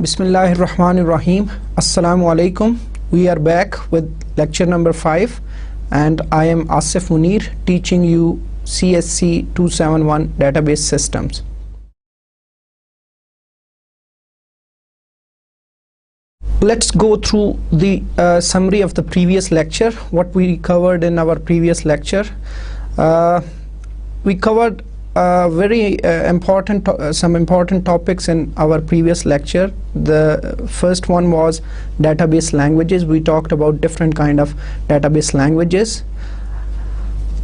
Bismillahirrahmanirrahim. Assalamu alaikum. We are back with lecture number 5 and I am Asif Munir teaching you CSC 271 database systems. Let's go through the summary of the previous lecture, what we covered in our previous lecture. We covered some important topics in our previous lecture. The first one was database languages. We talked about different kind of database languages.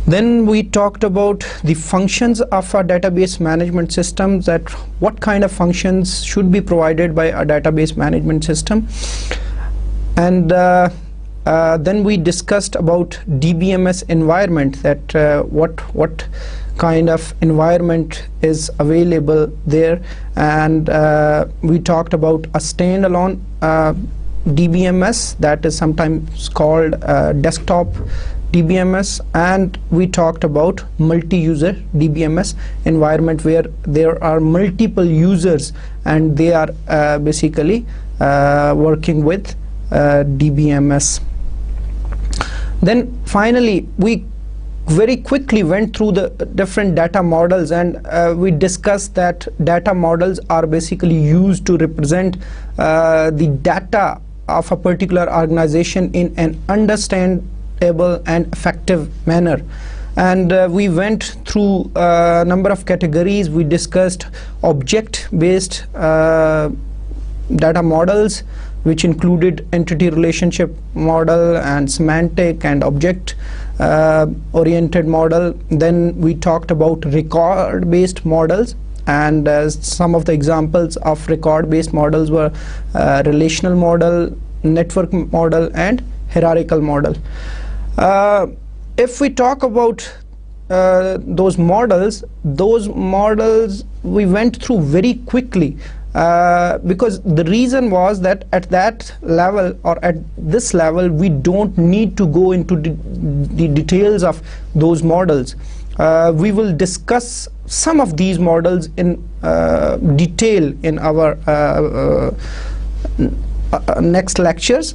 Then we talked about the functions of a database management system, that what kind of functions should be provided by a database management system. And then we discussed about DBMS environment, that what kind of environment is available there, and we talked about a standalone DBMS, that is sometimes called desktop DBMS, and we talked about multi-user DBMS environment, where there are multiple users and they are basically working with DBMS. Then finally we very quickly went through the different data models, and we discussed that data models are basically used to represent the data of a particular organization in an understandable and effective manner. And we went through a number of categories. We discussed object-based data models, which included entity relationship model and semantic and object oriented model. Then we talked about record-based models, and some of the examples of record-based models were relational model, network model, and hierarchical model. If we talk about those models we went through very quickly, because the reason was that at that level, or at this level, we don't need to go into the details of those models. We will discuss some of these models in detail in our next lectures.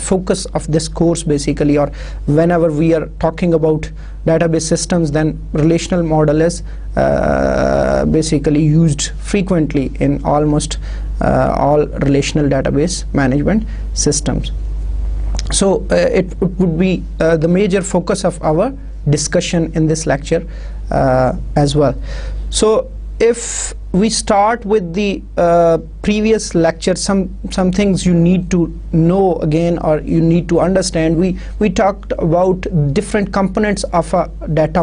focus of this course basically, or whenever we are talking about database systems, then relational model is basically used frequently in almost all relational database management systems. So it would be the major focus of our discussion in this lecture as well. So if we start with the previous lecture, some things you need to know again, or you need to understand. We talked about different components of a data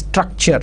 structure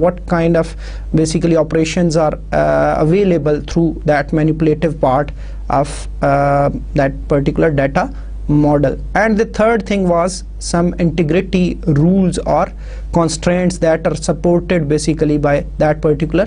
what kind of basically operations are available through that manipulative part of that particular data model. And the third thing was some integrity rules or constraints that are supported basically by that particular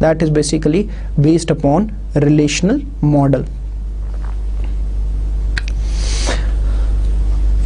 that is basically based upon relational model.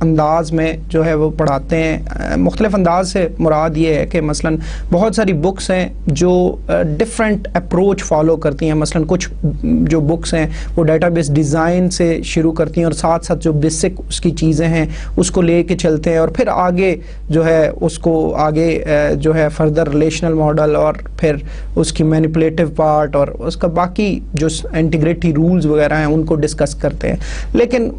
انداز میں جو ہے وہ پڑھاتے ہیں. مختلف انداز سے مراد یہ ہے کہ مثلا بہت ساری بکس ہیں جو ڈفرینٹ اپروچ فالو کرتی ہیں. مثلا کچھ جو بکس ہیں وہ ڈیٹا بیس ڈیزائن سے شروع کرتی ہیں اور ساتھ ساتھ جو بیسک اس کی چیزیں ہیں اس کو لے کے چلتے ہیں, اور پھر آگے جو ہے اس کو آگے جو ہے فردر ریلیشنل ماڈل اور پھر اس کی مینیپولیٹو پارٹ اور اس کا باقی جو انٹیگریٹی رولز وغیرہ ہیں ان کو ڈسکس کرتے ہیں. لیکن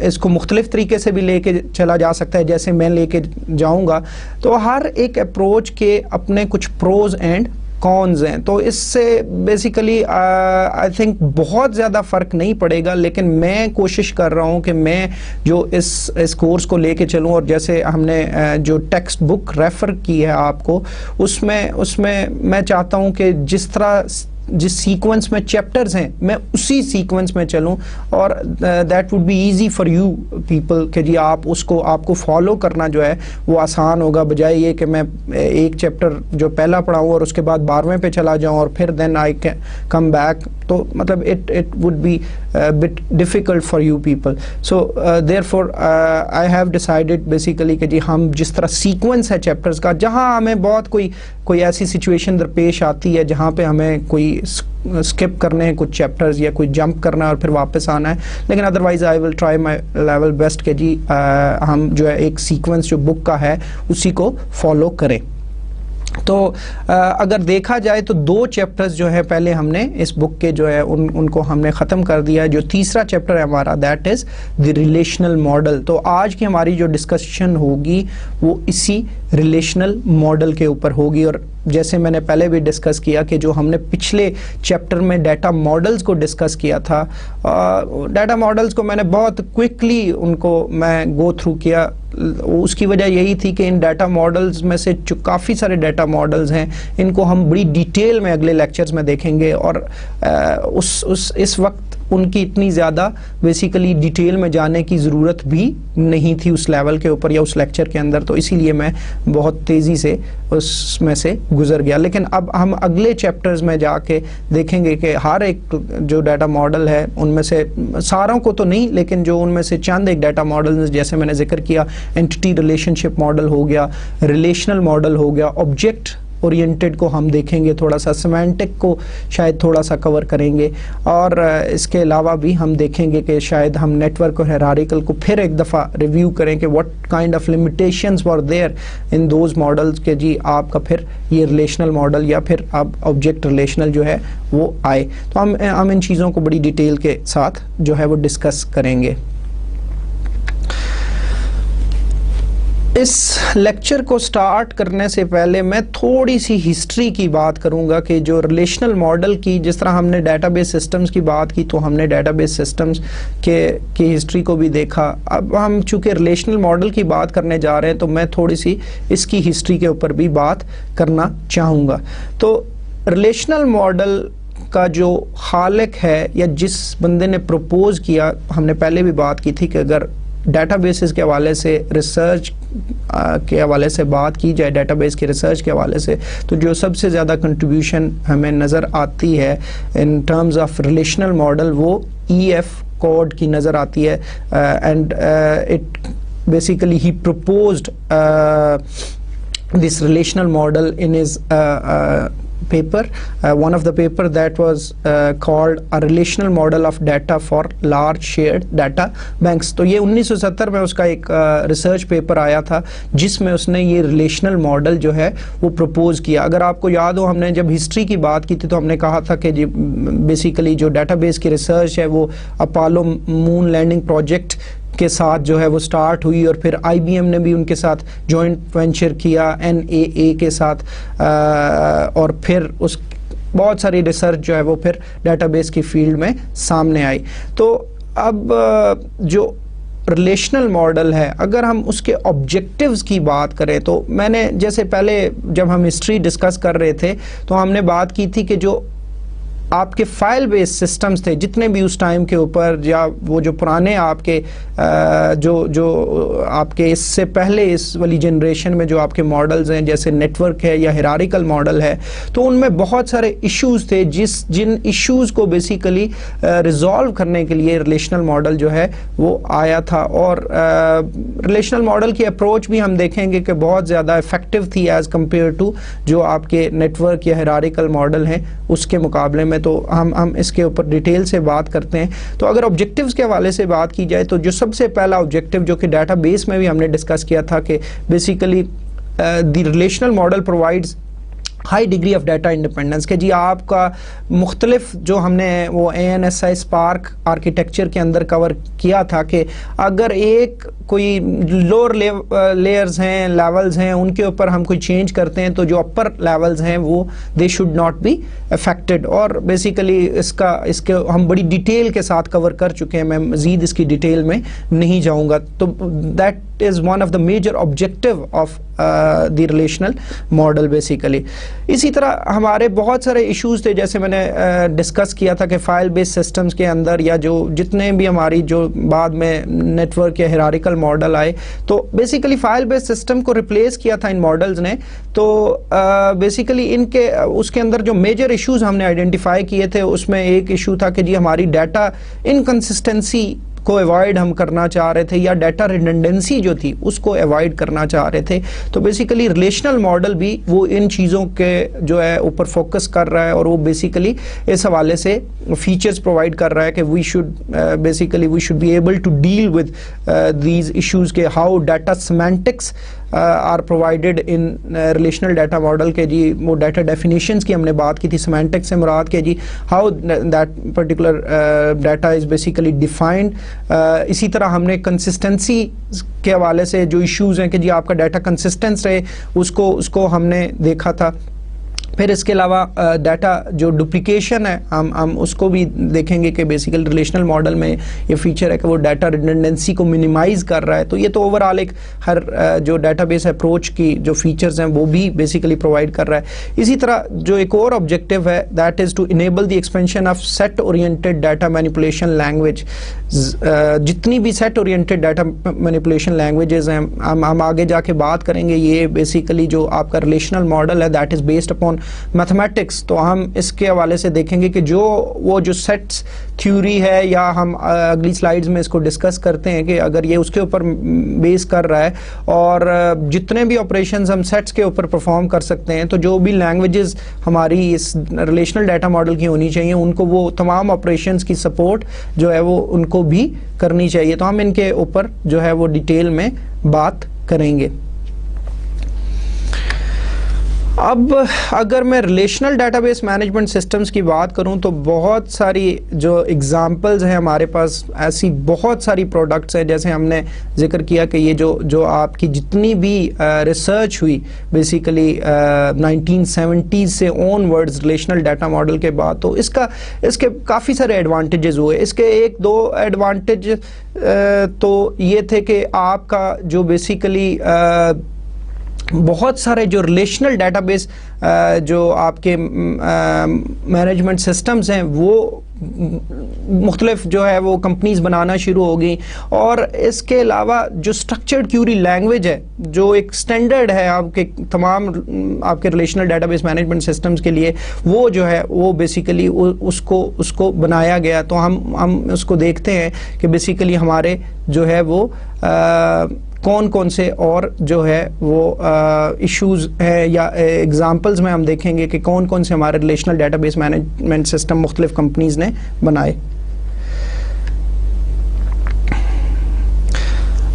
اس کو مختلف طریقے سے بھی لے کے چلا جا سکتا ہے جیسے میں لے کے جاؤں گا. تو ہر ایک اپروچ کے اپنے کچھ پروز اینڈ کونز ہیں, تو اس سے بیسیکلی آئی تھنک بہت زیادہ فرق نہیں پڑے گا. لیکن میں کوشش کر رہا ہوں کہ میں جو اس کورس کو لے کے چلوں, اور جیسے ہم نے جو ٹیکسٹ بک ریفر کی ہے آپ کو, اس میں میں چاہتا ہوں کہ جس سیکوینس میں چیپٹرز ہیں میں اسی سیکوینس میں چلوں, اور that would be easy for you people کہ جی آپ کو فالو کرنا جو ہے وہ آسان ہوگا, بجائے یہ کہ میں ایک چیپٹر جو پہلا پڑھاؤں اور اس کے بعد 12ویں پہ چلا جاؤں اور پھر دین آئی کم بیک. تو مطلب it would be bit difficult for you people. So therefore I have decided basically کہ جی ہم جس طرح سیکوینس ہے چیپٹرز کا, جہاں ہمیں بہت کوئی ایسی سچویشن درپیش آتی ہے جہاں پہ ہمیں کوئی اسکپ کرنے ہیں کچھ چیپٹرز یا کوئی جمپ کرنا ہے اور پھر واپس آنا ہے, لیکن otherwise I will try my level best کہ جی ہم جو ہے ایک سیکوینس جو بک کا ہے اسی کو فالو کریں. تو اگر دیکھا جائے تو 2 چیپٹرز جو ہے پہلے ہم نے اس بک کے جو ہے ان کو ہم نے ختم کر دیا ہے. جو تیسرا چیپٹر ہے ہمارا that is the relational model. تو آج کی ہماری جو ڈسکشن ہوگی وہ اسی ریلیشنل ماڈل کے اوپر ہوگی. اور جیسے میں نے پہلے بھی ڈسکس کیا کہ جو ہم نے پچھلے چیپٹر میں ڈیٹا ماڈلز کو ڈسکس کیا تھا, ڈیٹا ماڈلز کو میں نے بہت کوئکلی ان کو میں گو تھرو کیا. اس کی وجہ یہی تھی کہ ان ڈیٹا ماڈلز میں سے جو کافی سارے ڈیٹا ماڈلز ہیں ان کو ہم بڑی ڈیٹیل میں اگلے لیکچرز میں دیکھیں گے, اور اس وقت ان کی اتنی زیادہ بیسیکلی ڈیٹیل میں جانے کی ضرورت بھی نہیں تھی اس لیول کے اوپر یا اس لیکچر کے اندر, تو اسی لیے میں بہت تیزی سے اس میں سے گزر گیا. لیکن اب ہم اگلے چیپٹرز میں جا کے دیکھیں گے کہ ہر ایک جو ڈیٹا ماڈل ہے ان میں سے ساروں کو تو نہیں, لیکن جو ان میں سے چند ایک ڈیٹا ماڈل جیسے میں نے ذکر کیا, اینٹی ریلیشن شپ ماڈل ہو گیا, ریلیشنل ماڈل ہو گیا, آبجیکٹ اورینٹڈ کو ہم دیکھیں گے تھوڑا سا, سیمانٹک کو شاید تھوڑا سا کور کریں گے, اور اس کے علاوہ بھی ہم دیکھیں گے کہ شاید ہم نیٹ ورک اور ہیرارکل کو پھر ایک دفعہ ریویو کریں کہ what kind of limitations were there in those models کہ جی آپ کا پھر یہ ریلیشنل ماڈل یا پھر اب آبجیکٹ ریلیشنل جو ہے وہ آئے. تو ہم ان چیزوں کو بڑی ڈیٹیل کے ساتھ جو ہے وہ ڈسکس کریں گے. اس لیکچر کو سٹارٹ کرنے سے پہلے میں تھوڑی سی ہسٹری کی بات کروں گا کہ جو ریلیشنل ماڈل کی, جس طرح ہم نے ڈیٹا بیس سسٹمز کی بات کی تو ہم نے ڈیٹا بیس سسٹمز کی ہسٹری کو بھی دیکھا. اب ہم چونکہ ریلیشنل ماڈل کی بات کرنے جا رہے ہیں تو میں تھوڑی سی اس کی ہسٹری کے اوپر بھی بات کرنا چاہوں گا. تو ریلیشنل ماڈل کا جو خالق ہے یا جس بندے نے پروپوز کیا, ہم نے پہلے بھی بات کی تھی کہ اگر ڈیٹا بیسز کے حوالے سے, ریسرچ کے حوالے سے بات کی جائے, ڈیٹا بیس کے ریسرچ کے حوالے سے, تو جو سب سے زیادہ کنٹریبیوشن ہمیں نظر آتی ہے in terms of relational model وہ EF کوڈ کی نظر آتی ہے. And it basically he proposed this relational model in his paper, one of the paper that was called a relational model of data for large shared data banks. تو یہ 1970 میں اس کا ایک ریسرچ پیپر آیا تھا جس میں اس نے یہ ریلیشنل ماڈل جو ہے وہ پروپوز کیا. اگر آپ کو یاد ہو ہم نے جب ہسٹری کی بات کی تھی تو ہم نے کہا تھا کہ جی بیسیکلی جو ڈیٹا بیس کی ریسرچ ہے وہ اپولو مون لینڈنگ پروجیکٹ کے ساتھ جو ہے وہ سٹارٹ ہوئی, اور پھر IBM نے بھی ان کے ساتھ جوائنٹ وینچر کیا NAA کے ساتھ, اور پھر اس بہت ساری ریسرچ جو ہے وہ پھر ڈیٹا بیس کی فیلڈ میں سامنے آئی. تو اب جو ریلیشنل ماڈل ہے اگر ہم اس کے آبجیکٹیوز کی بات کریں تو میں نے جیسے پہلے جب ہم ہسٹری ڈسکس کر رہے تھے تو ہم نے بات کی تھی کہ جو آپ کے فائل بیس سسٹمز تھے جتنے بھی اس ٹائم کے اوپر، یا وہ جو پرانے آپ کے جو آپ کے اس سے پہلے اس والی جنریشن میں جو آپ کے ماڈلز ہیں جیسے نیٹ ورک ہے یا ہیرارکل ماڈل ہے، تو ان میں بہت سارے ایشوز تھے جن ایشوز کو بیسیکلی ریزالو کرنے کے لیے ریلیشنل ماڈل جو ہے وہ آیا تھا. اور ریلیشنل ماڈل کی اپروچ بھی ہم دیکھیں گے کہ بہت زیادہ افیکٹو تھی ایز کمپیئر ٹو جو آپ کے نیٹ ورک یا ہیرارکل ماڈل ہیں اس کے مقابلے میں. تو ہم اس کے اوپر ڈیٹیل سے بات کرتے ہیں. تو اگر آبجیکٹیوز کے حوالے سے بات کی جائے تو جو سب سے پہلا آبجیکٹیو جو کہ ڈیٹا بیس میں بھی ہم نے ڈسکس کیا تھا کہ basically the relational model provides high degree of data independence, کہ جی آپ کا مختلف جو ہم نے وہ ANSI اسپارک آرکیٹیکچر کے اندر کور کیا تھا کہ اگر ایک کوئی لوور لیئرز ہیں، لیولز ہیں، ان کے اوپر ہم کوئی چینج کرتے ہیں تو جو اپر لیولز ہیں وہ they should not be affected. اور بیسیکلی اس کے ہم بڑی ڈیٹیل کے ساتھ کور کر چکے ہیں، میں مزید اس کی ڈیٹیل میں نہیں جاؤں گا. تو that is one of the major objective of the relational model basically. اسی طرح ہمارے بہت سارے ایشوز تھے جیسے میں نے ڈسکس کیا تھا کہ فائل بیس سسٹمز کے اندر یا جو جتنے بھی ہماری جو بعد میں نیٹ ورک یا ہیرارکل ماڈل آئے تو بیسیکلی فائل بیس سسٹم کو ریپلیس کیا تھا ان ماڈلز نے. تو بیسیکلی ان کے اس کے اندر جو میجر ایشوز ہم نے آئیڈینٹیفائی کیے تھے اس میں ایک ایشو تھا کہ جی ہماری ڈیٹا انکنسسٹنسی کو ایوائڈ ہم کرنا چاہ رہے تھے یا ڈیٹا ریڈنڈنسی جو تھی اس کو ایوائڈ کرنا چاہ رہے تھے. تو بیسیکلی ریلیشنل ماڈل بھی وہ ان چیزوں کے جو ہے اوپر فوکس کر رہا ہے اور وہ بیسیکلی اس حوالے سے فیچرز پرووائڈ کر رہا ہے کہ we should be able to deal with these issues کہ how data semantics are provided in relational data model کے جی وہ ڈیٹا ڈیفینیشنز کی ہم نے بات کی تھی. سیمینٹکس سے مراد کہ جی how that particular data is basically defined. اسی طرح ہم نے کنسسٹنسی کے حوالے سے جو ایشوز ہیں کہ جی آپ کا ڈیٹا کنسسٹنس رہے اس کو ہم نے دیکھا تھا. پھر اس کے علاوہ ڈیٹا جو ڈپلیکیشن ہے ہم اس کو بھی دیکھیں گے کہ بیسیکل ریلیشنل ماڈل میں یہ فیچر ہے کہ وہ ڈیٹا ریڈنڈنسی کو منیمائز کر رہا ہے. تو یہ تو اوور آل ایک ہر جو ڈیٹا بیس اپروچ کی جو فیچرز ہیں وہ بھی بیسیکلی پرووائڈ کر رہا ہے. اسی طرح جو ایک اور آبجیکٹیو ہے that is to enable the expansion of set oriented data manipulation language. جتنی بھی set oriented data manipulation languages ہیں ہم آگے جا کے بات کریں گے. یہ بیسیکلی جو آپ کا ریلیشنل ماڈل ہے that is based upon mathematics. تو ہم اس کے حوالے سے دیکھیں گے کہ وہ جو سیٹس تھیوری ہے یا ہم اگلی سلائیڈز میں اس کو ڈسکس کرتے ہیں کہ اگر یہ اس کے اوپر بیس کر رہا ہے اور جتنے بھی آپریشنز ہم سیٹس کے اوپر پرفارم کر سکتے ہیں تو جو بھی لینگویجز ہماری اس ریلیشنل ڈیٹا ماڈل کی ہونی چاہیے ان کو وہ تمام آپریشنز کی سپورٹ جو ہے وہ ان کو بھی کرنی چاہیے. تو ہم ان کے اوپر جو ہے وہ ڈیٹیل میں بات کریں گے. اب اگر میں relational database management systems کی بات کروں تو بہت ساری جو اگزامپلز ہیں ہمارے پاس ایسی بہت ساری پروڈکٹس ہیں جیسے ہم نے ذکر کیا کہ یہ جو آپ کی جتنی بھی ریسرچ ہوئی بیسیکلی 1970s سے own words relational data model کے بعد تو اس کے کافی سارے ایڈوانٹیجز ہوئے. اس کے ایک دو ایڈوانٹیج تو یہ تھے کہ آپ کا جو بیسیکلی بہت سارے جو ریلیشنل ڈیٹا بیس جو آپ کے مینجمنٹ سسٹمز ہیں وہ مختلف جو ہے وہ کمپنیز بنانا شروع ہو گئیں. اور اس کے علاوہ جو اسٹرکچرڈ کیوری لینگویج ہے جو ایک سٹینڈرڈ ہے آپ کے تمام آپ کے relational database management systems کے لیے وہ جو ہے وہ بیسیکلی اس کو بنایا گیا. تو ہم اس کو دیکھتے ہیں کہ بیسیکلی ہمارے جو ہے وہ کون سے اور جو ہے وہ ایشوز ہیں یا ایگزامپلز میں ہم دیکھیں گے کہ کون سے ہمارے relational database management system مختلف کمپنیز نے بنائے.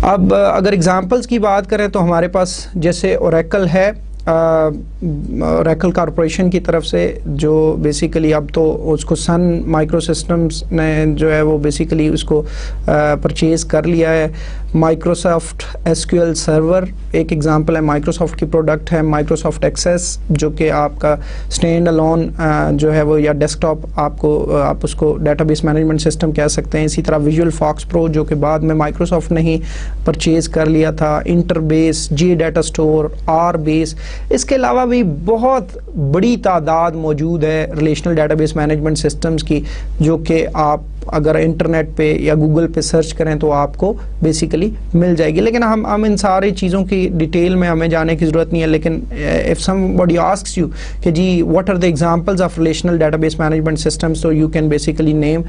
اب اگر ایگزامپلز کی بات کریں تو ہمارے پاس جیسے اوریکل ہے اوریکل کارپوریشن کی طرف سے جو بیسیکلی اب تو اس کو سن مائکرو سسٹمز نے جو ہے وہ بیسیکلی اس کو پرچیز کر لیا ہے. مائکروسافٹ SQL سرور ایک ایگزامپل ہے, مائکروسافٹ کی پروڈکٹ ہے. مائکروسافٹ ایکسیس جو کہ آپ کا اسٹینڈ الون جو ہے وہ, یا ڈیسک ٹاپ آپ اس کو ڈیٹا بیس مینجمنٹ سسٹم کہہ سکتے ہیں. اسی طرح ویژول فاکس پرو جو کہ بعد میں مائکروسافٹ نے ہی پرچیز کر لیا تھا. انٹر بیس, جی ڈیٹا اسٹور, آر بیس. اس کے علاوہ بھی بہت بڑی تعداد موجود ہے relational database management systems کی, جو کہ آپ اگر انٹرنیٹ پہ یا گوگل پہ سرچ کریں تو آپ کو بیسیکلی مل جائے گی. لیکن ہم ان ساری چیزوں کی ڈیٹیل میں ہمیں جانے کی ضرورت نہیں ہے. لیکن if somebody asks you کہ جی what are the examples of relational database management systems, so you can basically name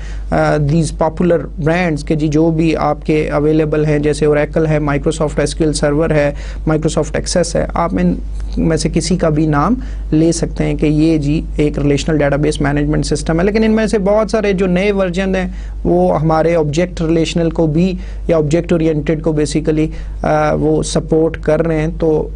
these popular brands کہ جی جو بھی آپ کے اویلیبل ہیں, جیسے اوریکل ہے, مائکروسافٹ SQL سرور ہے, مائکروسافٹ ایکسیس ہے. آپ ان میں سے کسی کا بھی نام لے سکتے ہیں کہ یہ جی ایک relational database management system ہے. لیکن ان میں سے بہت سارے جو نئے ورژن ہیں وہ ہمارے آبجیکٹ ریلیشنل کو بھی یا آبجیکٹ اورینٹڈ کو بیسیکلی وہ سپورٹ کر رہے ہیں. تو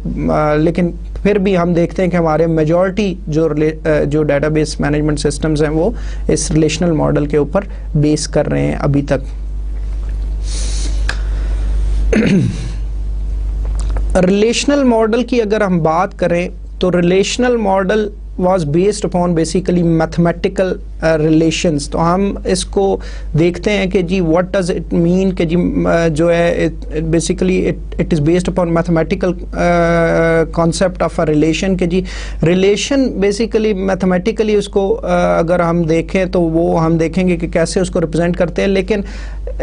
لیکن پھر بھی ہم دیکھتے ہیں کہ ہمارے میجورٹی جو ڈیٹا بیس مینجمنٹ سسٹمز ہیں وہ اس ریلیشنل ماڈل کے اوپر بیس کر رہے ہیں ابھی تک. ریلیشنل ماڈل کی اگر ہم بات کریں تو relational model was based upon basically mathematical relations. تو ہم اس کو دیکھتے ہیں کہ جی what does it mean کہ جی جو ہے basically it is based upon mathematical concept of a relation کہ جی relation basically mathematically اس کو اگر ہم دیکھیں تو وہ ہم دیکھیں گے کہ کیسے اس کو represent کرتے ہیں. لیکن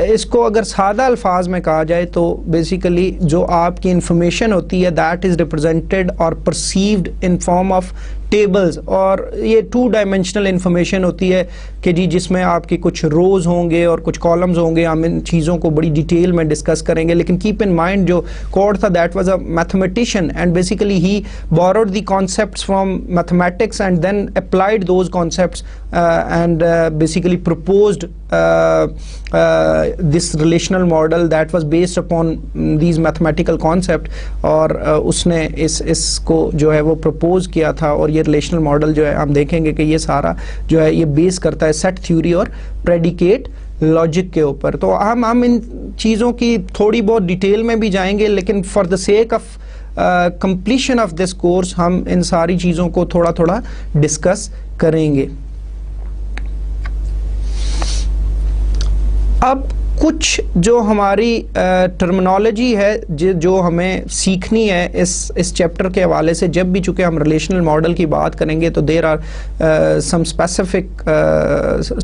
اس کو اگر سادہ الفاظ میں کہا جائے تو بیسیکلی جو آپ کی انفارمیشن ہوتی ہے دیٹ از ریپرزینٹیڈ اور perceived in form of tables, اور یہ 2 ڈائمینشنل انفارمیشن ہوتی ہے کہ جی جس میں آپ کی کچھ روز ہوں گے اور کچھ کالمز ہوں گے. ہم ان چیزوں کو بڑی ڈیٹیل میں ڈسکس کریں گے. لیکن کیپ ان مائنڈ جو کوڈ تھا that was a mathematician and basically he borrowed the concepts from mathematics and then applied those concepts and basically proposed this relational model that was based upon these mathematical concept. اور اس نے اس کو جو ہے وہ propose کیا تھا. اور یہ ریلیشنل ماڈل جو ہے ہم دیکھیں گے کہ یہ سارا جو ہے یہ بیس کرتا ہے سیٹ تھیوری اور پریڈیکیٹ لاجک کے اوپر. تو ہم ان چیزوں کی تھوڑی بہت ڈیٹیل میں بھی جائیں گے, لیکن for the sake of completion of this course ہم ان ساری چیزوں کو تھوڑا تھوڑا ڈسکس کریں گے. اب کچھ جو ہماری ٹرمنالوجی ہے جو ہمیں سیکھنی ہے اس چیپٹر کے حوالے سے, جب بھی چونکہ ہم ریلیشنل ماڈل کی بات کریں گے تو there are some specific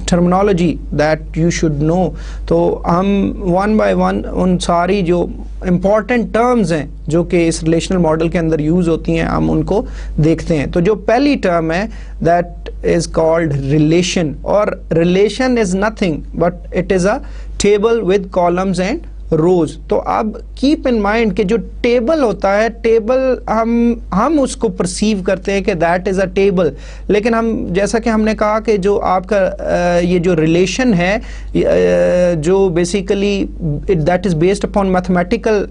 terminology that you should know. تو ہم ون بائی ون ان ساری جو امپورٹنٹ ٹرمز ہیں جو کہ اس ریلیشنل ماڈل کے اندر یوز ہوتی ہیں ہم ان کو دیکھتے ہیں. تو جو پہلی ٹرم ہے دیٹ از کالڈ ریلیشن, اور relation is nothing but it is a table with columns and rows. تو اب کیپ ان مائنڈ کہ جو ٹیبل ہوتا ہے, ٹیبل ہم اس کو پرسیو کرتے ہیں کہ دیٹ از اے ٹیبل. لیکن ہم جیسا کہ ہم نے کہا کہ جو آپ کا یہ جو ریلیشن ہے جو basically that is based upon mathematical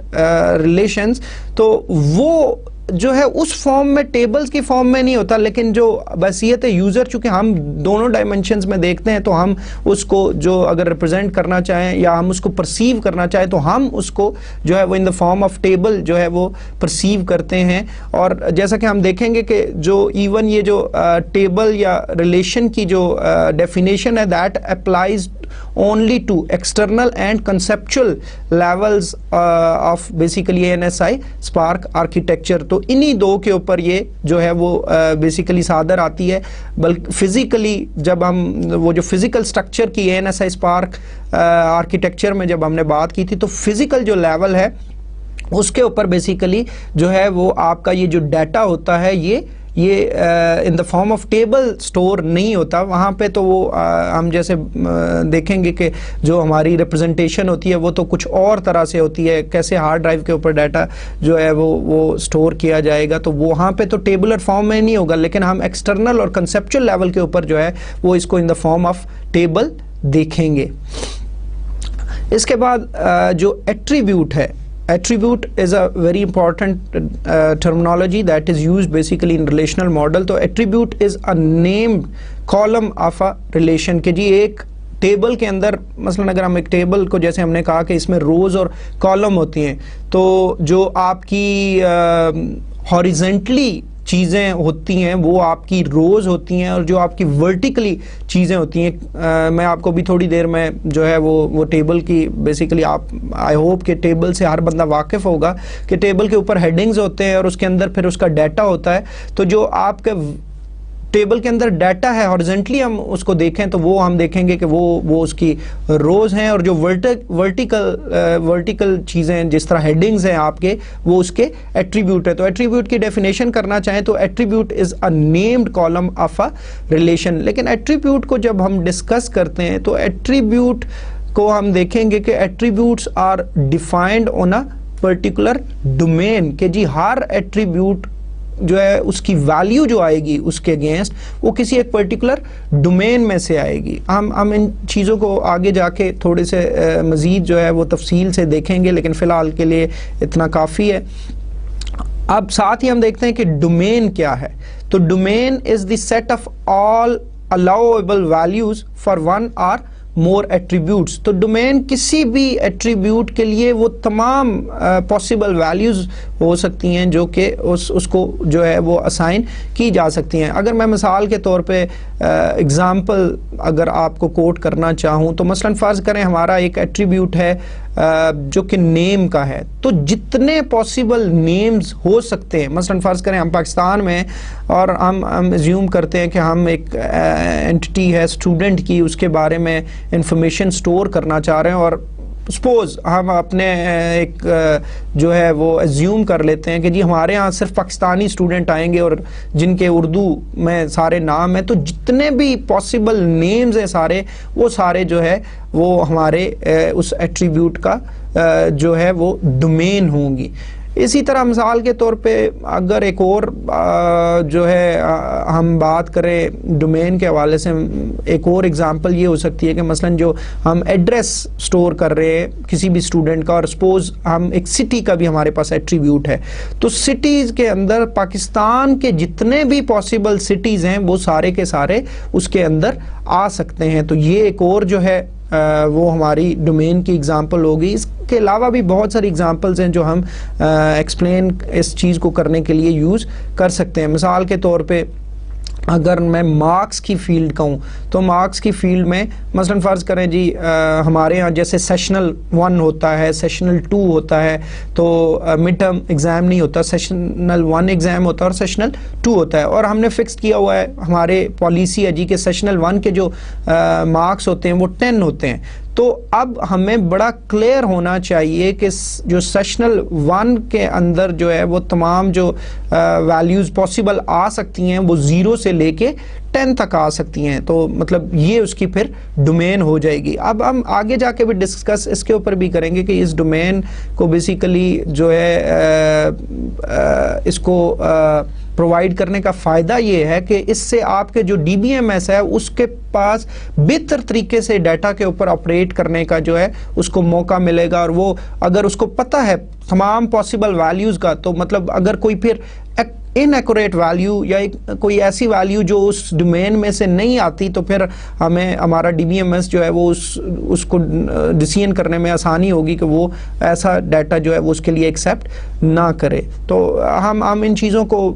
relations, تو وہ جو ہے اس فارم میں ٹیبلز کی فارم میں نہیں ہوتا. لیکن جو بحیثیت یوزر چونکہ ہم دونوں ڈائمنشنز میں دیکھتے ہیں تو ہم اس کو جو اگر ریپرزینٹ کرنا چاہیں یا ہم اس کو پرسیو کرنا چاہیں تو ہم اس کو جو ہے وہ ان دا فارم آف ٹیبل جو ہے وہ پرسیو کرتے ہیں. اور جیسا کہ ہم دیکھیں گے کہ جو ایون یہ جو ٹیبل یا ریلیشن کی جو ڈیفینیشن ہے that applies only to external and conceptual levels of basically ANSI Spark architecture. تو انہی دو کے اوپر یہ جو ہے وہ بیسیکلی صادر آتی ہے. بلکہ فزیکلی جب ہم وہ جو فزیکل سٹرکچر کی ANSI Spark آرکیٹیکچر میں جب ہم نے بات کی تھی تو فزیکل جو لیول ہے اس کے اوپر بیسیکلی جو ہے وہ آپ کا یہ جو ڈیٹا ہوتا ہے یہ in the form of table store نہیں ہوتا. وہاں پہ تو وہ ہم جیسے دیکھیں گے کہ جو ہماری ریپرزنٹیشن ہوتی ہے وہ تو کچھ اور طرح سے ہوتی ہے, کیسے ہارڈ ڈرائیو کے اوپر ڈیٹا جو ہے وہ سٹور کیا جائے گا. تو وہاں پہ تو ٹیبلر فارم میں نہیں ہوگا, لیکن ہم ایکسٹرنل اور کنسیپچل لیول کے اوپر جو ہے وہ اس کو ان دا فارم آف ٹیبل دیکھیں گے. اس کے بعد جو ایٹریبیوٹ ہے, attribute is a very important terminology that is used basically in relational model. تو attribute is a named column of a relation کہ جی ایک ٹیبل کے اندر مثلا اگر ہم ایک ٹیبل کو جیسے ہم نے کہا کہ اس میں روز اور کالم ہوتی ہیں، تو جو آپ کی ہاریزنٹلی چیزیں ہوتی ہیں وہ آپ کی روز ہوتی ہیں، اور جو آپ کی ورٹیکلی چیزیں ہوتی ہیں، میں آپ کو بھی تھوڑی دیر میں جو ہے وہ ٹیبل کی بیسیکلی آپ آئی ہوپ کہ ٹیبل سے ہر بندہ واقف ہوگا کہ ٹیبل کے اوپر ہیڈنگز ہوتے ہیں اور اس کے اندر پھر اس کا ڈیٹا ہوتا ہے. تو جو آپ کے ٹیبل کے اندر ڈیٹا ہے ہارزنٹلی ہم اس کو دیکھیں تو وہ ہم دیکھیں گے کہ وہ اس کی روز ہیں، اور جو ورٹیکل چیزیں جس طرح ہیڈنگز ہیں آپ کے، وہ اس کے ایٹریبیوٹ ہے. تو ایٹریبیوٹ کی ڈیفینیشن کرنا چاہیں تو attribute is a named column of a relation. لیکن ایٹریبیوٹ کو جب ہم ڈسکس کرتے ہیں تو ایٹریبیوٹ کو ہم دیکھیں گے کہ attributes are defined on a particular domain, کہ جی ہر ایٹریبیوٹ جو ہے اس کی ویلیو جو آئے گی اس کے اگینسٹ وہ کسی ایک پرٹیکولر ڈومین میں سے آئے گی. ہم ان چیزوں کو آگے جا کے تھوڑے سے مزید جو ہے وہ تفصیل سے دیکھیں گے، لیکن فی الحال کے لیے اتنا کافی ہے. اب ساتھ ہی ہم دیکھتے ہیں کہ ڈومین کیا ہے. تو domain is the set of all allowable values for one or more attributes. تو ڈومین کسی بھی ایٹریبیوٹ کے لیے وہ تمام پاسبل ویلیوز ہو سکتی ہیں جو کہ اس کو جو ہے وہ اسائن کی جا سکتی ہیں. اگر میں مثال کے طور پہ اگزامپل اگر آپ کو کوٹ کرنا چاہوں تو مثلا فرض کریں ہمارا ایک ایٹریبیوٹ ہے جو کہ نیم کا ہے. تو جتنے پاسبل نیمز ہو سکتے ہیں، مثلا فرض کریں ہم پاکستان میں اور ہم ایزیوم کرتے ہیں کہ ہم ایک اینٹی ہے اسٹوڈنٹ کی، اس کے بارے میں انفارمیشن سٹور کرنا چاہ رہے ہیں، اور سپوز ہم اپنے ایک جو ہے وہ ایزیوم کر لیتے ہیں کہ جی ہمارے ہاں صرف پاکستانی اسٹوڈنٹ آئیں گے اور جن کے اردو میں سارے نام ہیں. تو جتنے بھی پاسبل نیمز ہیں سارے، وہ سارے جو ہے وہ ہمارے اس ایٹریبیوٹ کا جو ہے وہ ڈومین ہوں گی. اسی طرح مثال کے طور پہ اگر ایک اور جو ہے ہم بات کریں ڈومین کے حوالے سے، ایک اور اگزامپل یہ ہو سکتی ہے کہ مثلا جو ہم ایڈریس سٹور کر رہے ہیں کسی بھی اسٹوڈنٹ کا، اور سپوز ہم ایک سٹی کا بھی ہمارے پاس ایٹریبیوٹ ہے. تو سٹیز کے اندر پاکستان کے جتنے بھی پاسبل سٹیز ہیں وہ سارے کے سارے اس کے اندر آ سکتے ہیں. تو یہ ایک اور جو ہے وہ ہماری ڈومین کی اگزامپل ہوگی. اس کے علاوہ بھی بہت ساری اگزامپلز ہیں جو ہم ایکسپلین اس چیز کو کرنے کے لیے یوز کر سکتے ہیں. مثال کے طور پہ اگر میں مارکس کی فیلڈ کا ہوں تو مارکس کی فیلڈ میں مثلا فرض کریں جی ہمارے ہاں جیسے سیشنل 1 ہوتا ہے، سیشنل 2 ہوتا ہے، تو مڈ ٹرم ایگزام نہیں ہوتا، سیشنل 1 ایگزام ہوتا ہے اور سیشنل 2 ہوتا ہے. اور ہم نے فکس کیا ہوا ہے، ہمارے پالیسی ہے جی کہ سیشنل 1 کے جو مارکس ہوتے ہیں وہ 10 ہوتے ہیں. تو اب ہمیں بڑا کلیئر ہونا چاہیے کہ جو سیشنل 1 کے اندر جو ہے وہ تمام جو ویلیوز پاسبل آ سکتی ہیں وہ 0 سے لے کے 10 تک آ سکتی ہیں. تو مطلب یہ اس کی پھر ڈومین ہو جائے گی. اب ہم آگے جا کے بھی ڈسکس اس کے اوپر بھی کریں گے کہ اس ڈومین کو بیسیکلی جو ہے اس کو پرووائڈ کرنے کا فائدہ یہ ہے کہ اس سے آپ کے جو ڈی بی ایم ایس ہے اس کے پاس بہتر طریقے سے ڈیٹا کے اوپر آپریٹ کرنے کا جو ہے اس کو موقع ملے گا. اور وہ اگر اس کو پتہ ہے تمام پاسبل ویلیوز کا، تو مطلب اگر کوئی پھر ان ایکوریٹ ویلیو یا کوئی ایسی ویلیو جو اس ڈومین میں سے نہیں آتی، تو پھر ہمیں ہمارا ڈی بی ایم ایس جو ہے وہ اس کو ڈیسیژن کرنے میں آسانی ہوگی کہ وہ ایسا ڈیٹا جو ہے وہ اس کے لیے ایکسیپٹ نہ کرے. تو ہم ان چیزوں کو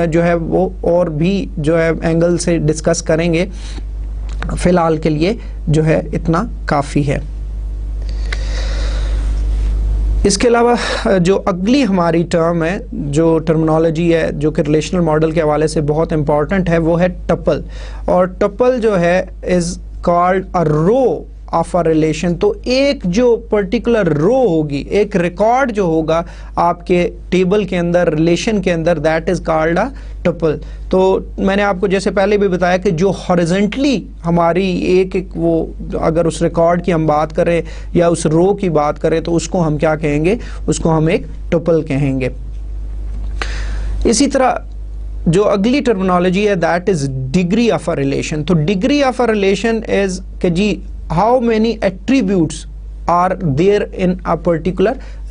جو ہے وہ اور بھی جو ہے اینگل سے ڈسکس کریں گے. فی الحال کے لیے جو ہے اتنا کافی ہے. اس کے علاوہ جو اگلی ہماری ٹرم ہے، جو ٹرمنالوجی ہے جو کہ ریلیشنل ماڈل کے حوالے سے بہت امپورٹنٹ ہے، وہ ہے ٹپل. اور ٹپل جو ہے از called a row of a relation. تو ایک جو پرٹیکولر رو ہوگی، ایک ریکارڈ جو ہوگا آپ کے ٹیبل کے اندر، ریلیشن کے اندر، that is called a tuple. تو میں نے آپ کو جیسے پہلے بھی بتایا کہ جو ہاریزنٹلی ہماری ایک وہ اگر اس ریکارڈ کی ہم بات کریں یا اس رو کی بات کریں تو اس کو ہم کیا کہیں گے؟ اس کو ہم ایک ٹپل کہیں گے. اسی طرح جو اگلی ٹرمنالوجی ہے that is degree of a relation. تو degree of a relation is کہ جی how many attributes are there in a particular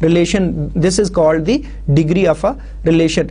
relation, this is called the degree of a relation.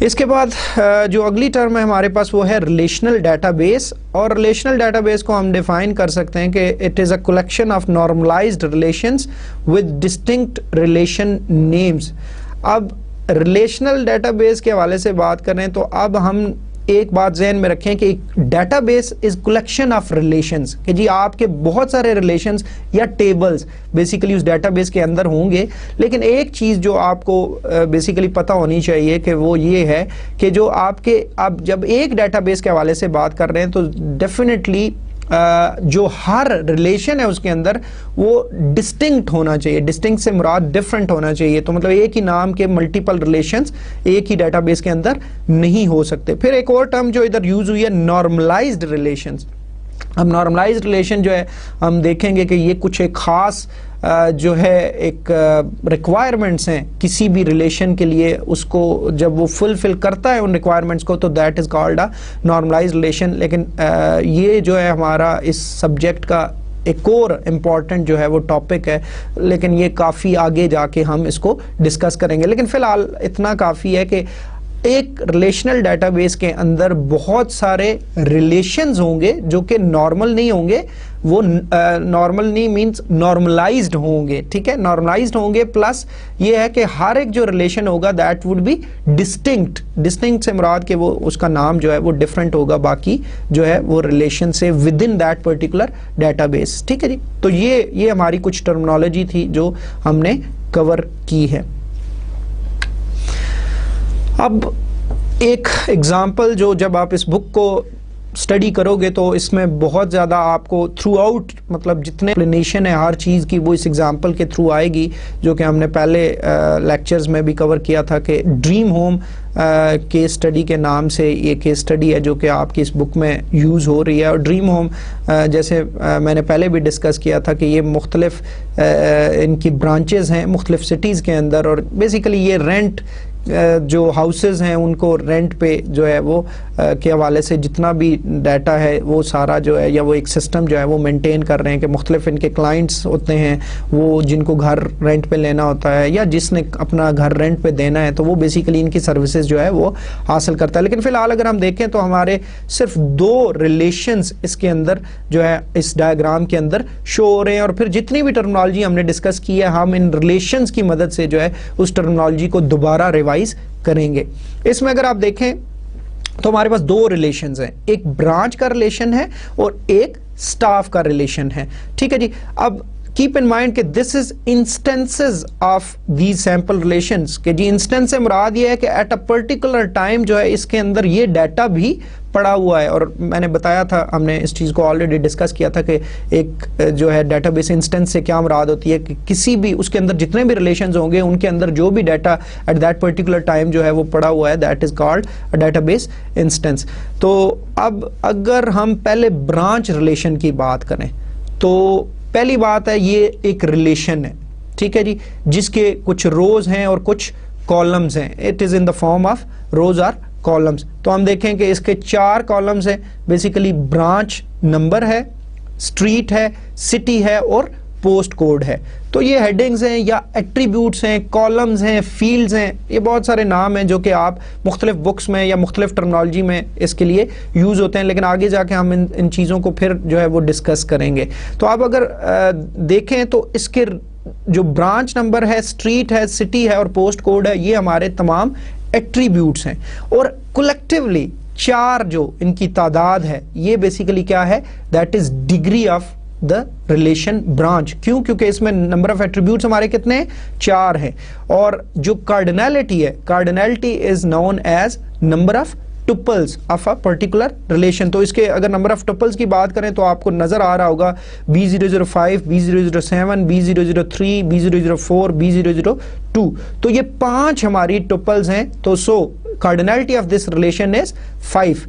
اس کے بعد جو اگلی ٹرم ہے ہمارے پاس وہ ہے ریلیشنل ڈیٹا بیس. اور ریلیشنل ڈیٹا بیس کو ہم ڈیفائن کر سکتے ہیں کہ it is a collection of normalised relations with distinct relation names. اب ریلیشنل ڈیٹا بیس کے حوالے سے بات کریں تو اب ہم ایک بات ذہن میں رکھیں کہ data base is collection of relations, کہ جی آپ کے بہت سارے ریلیشنز یا ٹیبلز بیسیکلی اس ڈیٹا بیس کے اندر ہوں گے, لیکن ایک چیز جو آپ کو بیسیکلی پتہ ہونی چاہیے کہ وہ یہ ہے کہ جو آپ جب ایک ڈیٹا بیس کے حوالے سے بات کر رہے ہیں تو ڈیفینیٹلی جو ہر ریلیشن ہے اس کے اندر وہ ڈسٹنکٹ ہونا چاہیے. ڈسٹنکٹ سے مراد ڈفرنٹ ہونا چاہیے, تو مطلب ایک ہی نام کے ملٹیپل ریلیشنز ایک ہی ڈیٹا بیس کے اندر نہیں ہو سکتے. پھر ایک اور ٹرم جو ادھر یوز ہوئی ہے نارملائزڈ ریلیشنز. اب نارملائزڈ ریلیشن جو ہے ہم دیکھیں گے کہ یہ کچھ ایک خاص جو ہے ایک ریکوائرمنٹس ہیں کسی بھی ریلیشن کے لیے, اس کو جب وہ فلفل کرتا ہے ان ریکوائرمنٹس کو تو that is called a normalised relation. لیکن یہ جو ہے ہمارا اس سبجیکٹ کا ایک اور امپورٹنٹ جو ہے وہ ٹاپک ہے, لیکن یہ کافی آگے جا کے ہم اس کو ڈسکس کریں گے. لیکن فی الحال اتنا کافی ہے کہ ایک ریلیشنل ڈیٹا بیس کے اندر بہت سارے ریلیشنز ہوں گے جو کہ نارمل نہیں ہوں گے, وہ نارمل نہیں مینس نارملائزڈ ہوں گے, ٹھیک ہے, نارملائزڈ ہوں گے. پلس یہ ہے کہ ہر ایک جو ریلیشن ہوگا that would be distinct. Distinct سے مراد کہ وہ اس کا نام جو ہے وہ ڈفرنٹ ہوگا باقی جو ہے وہ ریلیشن سے with in that particular data base, ٹھیک ہے جی. تو یہ ہماری کچھ ٹرمنالوجی تھی جو ہم نے کور کی ہے. اب ایک ایگزامپل جو جب آپ اس بک کو اسٹڈی کرو گے تو اس میں بہت زیادہ آپ کو تھرو آؤٹ مطلب جتنے ایکسپلینیشن ہے ہر چیز کی وہ اس ایگزامپل کے تھرو آئے گی, جو کہ ہم نے پہلے لیکچرز میں بھی کور کیا تھا کہ ڈریم ہوم کیس اسٹڈی کے نام سے یہ کیس اسٹڈی ہے جو کہ آپ کی اس بک میں یوز ہو رہی ہے. اور ڈریم ہوم جیسے میں نے پہلے بھی ڈسکس کیا تھا کہ یہ مختلف ان کی برانچز ہیں مختلف سٹیز کے اندر, اور بیسیکلی یہ رینٹ جو ہاؤسز ہیں ان کو رینٹ پہ جو ہے وہ کے حوالے سے جتنا بھی ڈیٹا ہے وہ سارا جو ہے یا وہ ایک سسٹم جو ہے وہ مینٹین کر رہے ہیں کہ مختلف ان کے کلائنٹس ہوتے ہیں وہ جن کو گھر رینٹ پہ لینا ہوتا ہے یا جس نے اپنا گھر رینٹ پہ دینا ہے, تو وہ بیسیکلی ان کی سروسز جو ہے وہ حاصل کرتا ہے. لیکن فی الحال اگر ہم دیکھیں تو ہمارے صرف 2 ریلیشنز اس کے اندر جو ہے اس ڈائیگرام کے اندر شو ہو رہے ہیں, اور پھر جتنی بھی ٹرمنالوجی ہم نے ڈسکس کی ہے ہم ان ریلیشنز کی مدد سے جو ہے اس ٹرمنالوجی کو دوبارہ ریوائز کریں گے. اس میں اگر آپ دیکھیں تو ہمارے پاس 2 ریلیشنز ہیں, ایک برانچ کا ریلیشن ہے اور ایک سٹاف کا ریلیشن ہے, ٹھیک ہے جی. اب کیپ ان مائنڈ کہ this is instances of these sample relations, کہ جی انسٹنس سے مراد یہ ہے کہ ایٹ اے پرٹیکولر ٹائم جو ہے اس کے اندر یہ ڈیٹا بھی پڑا ہوا ہے. اور میں نے بتایا تھا, ہم نے اس چیز کو آلریڈی ڈسکس کیا تھا کہ ایک جو ہے ڈیٹا بیس انسٹنس سے کیا مراد ہوتی ہے کہ کسی بھی اس کے اندر جتنے بھی ریلیشنز ہوں گے ان کے اندر جو بھی data at that particular time جو ہے وہ پڑا ہوا ہے that is called database instance. تو اب اگر ہم پہلے برانچ ریلیشن کی بات کریں تو پہلی بات ہے یہ ایک ریلیشن ہے, ٹھیک ہے جی, جس کے کچھ روز ہیں اور کچھ کالمز ہیں. It is in the form of rows or columns. تو ہم دیکھیں کہ اس کے 4 کالمز ہیں, بیسیکلی برانچ نمبر ہے, اسٹریٹ ہے, سٹی ہے اور پوسٹ کوڈ ہے. تو یہ ہیڈنگز ہیں یا ایٹریبیوٹس ہیں, کالمز ہیں, فیلڈز ہیں, یہ بہت سارے نام ہیں جو کہ آپ مختلف بکس میں یا مختلف ٹرمنالوجی میں اس کے لیے یوز ہوتے ہیں, لیکن آگے جا کے ہم ان چیزوں کو پھر جو ہے وہ ڈسکس کریں گے. تو آپ اگر دیکھیں تو اس کے جو برانچ نمبر ہے, اسٹریٹ ہے, سٹی ہے اور پوسٹ کوڈ ہے, یہ ہمارے تمام ایٹریبیوٹس ہیں. اور کولیکٹیولی 4 جو ان کی تعداد ہے یہ بیسیکلی کیا ہے, that is degree of the relation branch. کیوں؟ کیونکہ اس میں نمبر آف ایٹریبیوٹس ہمارے کتنے ہیں, 4 ہیں. اور جو کارڈینلٹی ہے, cardinality is known as number of tuples of a particular relation. تو اس کے اگر نمبر آف ٹپلز کی بات کریں تو آپ کو نظر آ رہا ہوگا B005, B007, B003, B004, B002. تو یہ 5 ہماری ٹپلز ہیں. تو so cardinality of this relation is 5.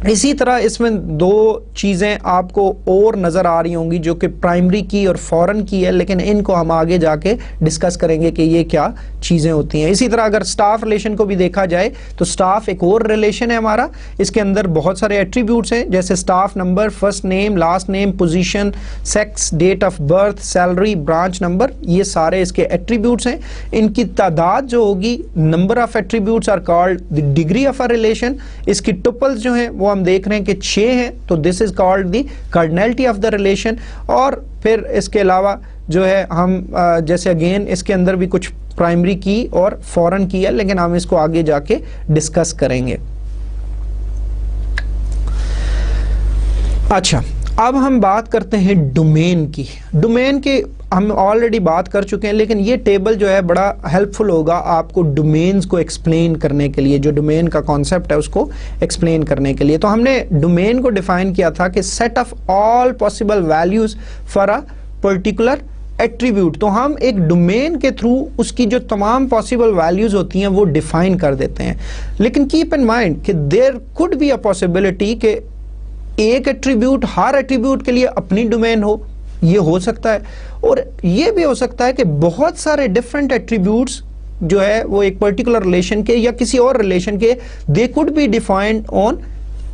اسی طرح اس میں دو چیزیں آپ کو اور نظر آ رہی ہوں گی جو کہ پرائمری کی اور فورن کی ہے، لیکن ان کو ہم آگے جا کے ڈسکس کریں گے کہ یہ کیا چیزیں ہوتی ہیں. اسی طرح اگر سٹاف ریلیشن کو بھی دیکھا جائے تو سٹاف ایک اور ریلیشن ہے ہمارا. اس کے اندر بہت سارے ایٹریبیوٹس ہیں جیسے staff number, first name, last name, position, sex, date of birth, salary, branch number, یہ سارے اس کے ایٹریبیوٹس ہیں. ان کی تعداد جو ہوگی، number of attributes are called the degree of a relation. اس کی ٹپلز جو ہیں وہ ہم دیکھ رہے ہیں کہ 6 ہیں، تو this is called the cardinality of the relation. اور پھر اس کے علاوہ جو ہے ہم جیسے اگین اس کے اندر بھی کچھ پرائمری کی اور فورن کی ہے، لیکن ہم اس کو آگے جا کے ڈسکس کریں گے. اچھا، اب ہم بات کرتے ہیں ڈومین کی. ڈومین کے ہم آلریڈی بات کر چکے ہیں، لیکن یہ ٹیبل جو ہے بڑا ہیلپ فل ہوگا آپ کو ڈومینز کو ایکسپلین کرنے کے لیے، جو ڈومین کا کانسیپٹ ہے اس کو ایکسپلین کرنے کے لیے. تو ہم نے ڈومین کو ڈیفائن کیا تھا کہ set of all possible values for a particular attribute. تو ہم ایک ڈومین کے تھرو اس کی جو تمام پاسبل ویلیوز ہوتی ہیں وہ ڈیفائن کر دیتے ہیں. لیکن کیپ ان مائنڈ کہ there could be a possibility کہ ایک ایٹریبیوٹ ہر ایٹریبیوٹ کے لیے اپنی ڈومین ہو، یہ ہو سکتا ہے. اور یہ بھی ہو سکتا ہے کہ بہت سارے ڈفرینٹ ایٹریبیوٹس جو ہے وہ ایک پرٹیکولر ریلیشن کے یا کسی اور ریلیشن کے they could be defined on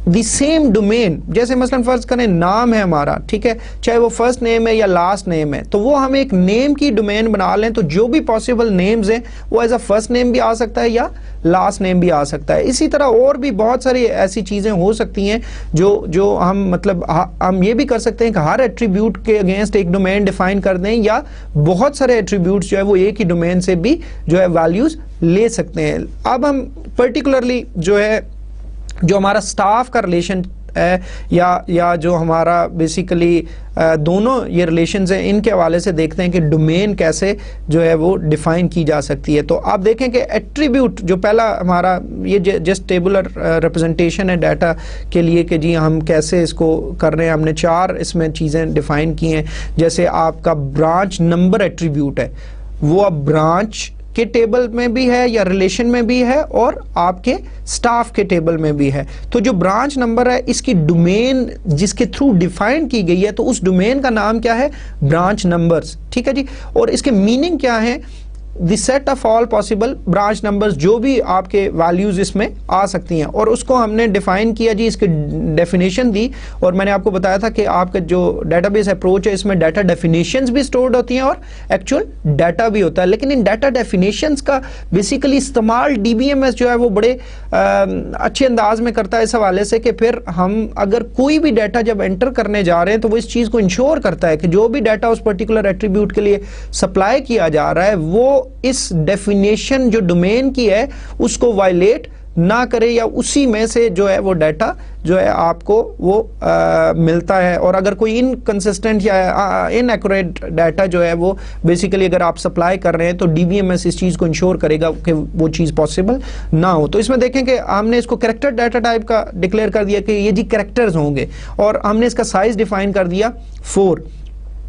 the same domain. جیسے مثلا فرض کریں نام ہے ہمارا، ٹھیک ہے، چاہے وہ فرسٹ نیم ہے یا لاسٹ نیم ہے، تو وہ ہم ایک نیم کی ڈومین بنا لیں تو جو بھی پاسبل نیمز ہیں وہ ایز اے فرسٹ نیم بھی آ سکتا ہے یا لاسٹ نیم بھی آ سکتا ہے. اسی طرح اور بھی بہت ساری ایسی چیزیں ہو سکتی ہیں جو ہم مطلب ہم یہ بھی کر سکتے ہیں کہ ہر ایٹریبیوٹ کے اگینسٹ ایک ڈومین ڈیفائن کر دیں، یا بہت سارے ایٹریبیوٹس جو ہے وہ ایک ہی ڈومین سے بھی جو ہے ویلیوز لے سکتے ہیں. اب ہم پرٹیکولرلی جو ہے جو ہمارا سٹاف کا ریلیشن ہے یا جو ہمارا بیسیکلی دونوں یہ ریلیشنز ہیں، ان کے حوالے سے دیکھتے ہیں کہ ڈومین کیسے جو ہے وہ ڈیفائن کی جا سکتی ہے. تو آپ دیکھیں کہ ایٹریبیوٹ جو پہلا ہمارا یہ جسٹ ٹیبلر ریپرزنٹیشن ہے ڈیٹا کے لیے کہ جی ہم کیسے اس کو کر رہے ہیں. ہم نے 4 اس میں چیزیں ڈیفائن کی ہیں. جیسے آپ کا برانچ نمبر ایٹریبیوٹ ہے، وہ اب برانچ کے ٹیبل میں بھی ہے یا ریلیشن میں بھی ہے اور آپ کے سٹاف کے ٹیبل میں بھی ہے. تو جو برانچ نمبر ہے اس کی ڈومین جس کے تھرو ڈیفائن کی گئی ہے، تو اس ڈومین کا نام کیا ہے؟ Branch numbers. ٹھیک ہے جی. اور اس کے میننگ کیا ہے؟ The set of all possible branch numbers, جو بھی آپ کے ویلیوز اس میں آ سکتی ہیں. اور اس کو ہم نے ڈیفائن کیا جی، اس کی ڈیفینیشن دی. اور میں نے آپ کو بتایا تھا کہ آپ کا جو ڈیٹا بیس اپروچ ہے اس میں ڈیٹا ڈیفینیشنز بھی اسٹورڈ ہوتی ہیں اور ایکچوئل ڈیٹا بھی ہوتا ہے. لیکن ان ڈیٹا ڈیفینیشنز کا بیسیکلی استعمال ڈی بی ایم ایس جو ہے وہ بڑے اچھے انداز میں کرتا ہے اس حوالے سے کہ پھر ہم اگر کوئی بھی ڈیٹا جب انٹر کرنے جا رہے ہیں تو وہ اس چیز کو انشور کرتا ہے کہ جو بھی ڈیٹا اس پرٹیکولر ایٹریبیوٹ کے لیے سپلائی کیا جا رہا ہے وہ اس ڈیفینیشن جو ڈومین کی ہے اس کو وائلیٹ نہ کرے، یا اسی میں سے جو ہے وہ ڈیٹا جو ہے آپ کو وہ ملتا ہے. اور اگر کوئی انکنسسٹنٹ یا ان ایکوریٹ ڈیٹا جو ہے وہ بیسیکلی اگر آپ سپلائی کر رہے ہیں تو ڈی بی ایم ایس اس چیز کو انشور کرے گا کہ وہ چیز پاسبل نہ ہو. تو اس میں دیکھیں کہ ہم نے اس کو کریکٹر ڈیٹا ٹائپ کا ڈکلیئر کر دیا کہ یہ جی کریکٹرز ہوں گے، اور ہم نے اس کا سائز ڈیفائن کر دیا 4.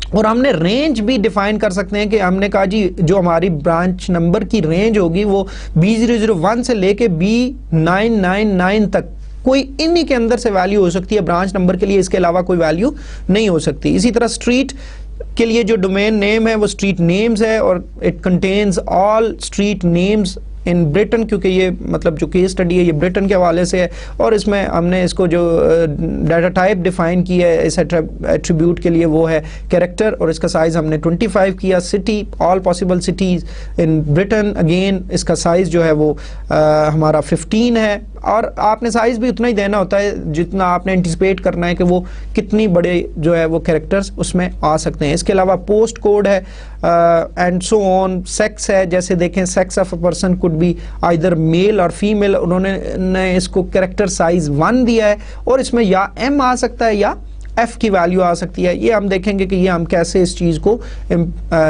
اور ہم نے رینج بھی ڈیفائن کر سکتے ہیں کہ ہم نے کہا جی جو ہماری برانچ نمبر کی رینج ہوگی وہ B001 سے لے کے B999 تک کوئی انہی کے اندر سے ویلیو ہو سکتی ہے برانچ نمبر کے لیے، اس کے علاوہ کوئی ویلیو نہیں ہو سکتی. اسی طرح اسٹریٹ کے لیے جو ڈومین نیم ہے وہ اسٹریٹ نیمز ہے، اور it contains all street names in Britain, کیونکہ یہ مطلب جو کیس اسٹڈی ہے یہ بریٹن کے حوالے سے ہے. اور اس میں ہم نے اس کو جو ڈیٹا ٹائپ ڈیفائن کی ہے اس ایٹریبیوٹ کے لیے وہ ہے کیریکٹر، اور اس کا سائز ہم نے 25 کیا. City, all possible cities in Britain, again اس کا سائز جو ہے وہ ہمارا 15 ہے. اور آپ نے سائز بھی اتنا ہی دینا ہوتا ہے جتنا آپ نے انٹیسپیٹ کرنا ہے کہ وہ کتنی بڑے جو ہے وہ کیریکٹرز اس میں آ سکتے ہیں. اس کے علاوہ پوسٹ کوڈ ہے اینڈ سو آن. سیکس ہے، جیسے دیکھیں sex of a person code be either male or female. انہوں نے اس کو کیریکٹر سائز 1 دیا ہے، اور اس میں یا ایم آ سکتا ہے یا ایف کی ویلیو آ سکتی ہے. یہ ہم دیکھیں گے کہ یہ ہم کیسے اس چیز کو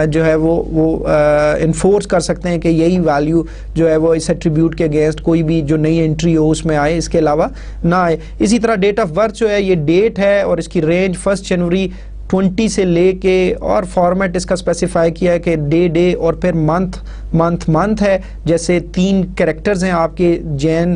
جو ہے وہ انفورس کر سکتے ہیں کہ یہی ویلیو جو ہے وہ اس ایٹریبیوٹ کے اگینسٹ کوئی بھی جو نئی انٹری ہو اس میں آئے، اس کے علاوہ نہ آئے. اسی طرح ڈیٹ آف برتھ جو ہے یہ ڈیٹ ہے، اور اس کی رینج 1 جنوری 20 سے لے کے، اور فارمیٹ اس کا اسپیسیفائی کیا ہے کہ ڈے اور پھر منتھ ہے. جیسے 3 کریکٹرز ہیں آپ کے جین،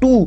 2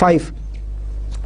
5।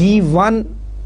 D1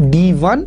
D1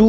2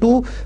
2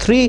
3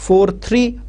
4 3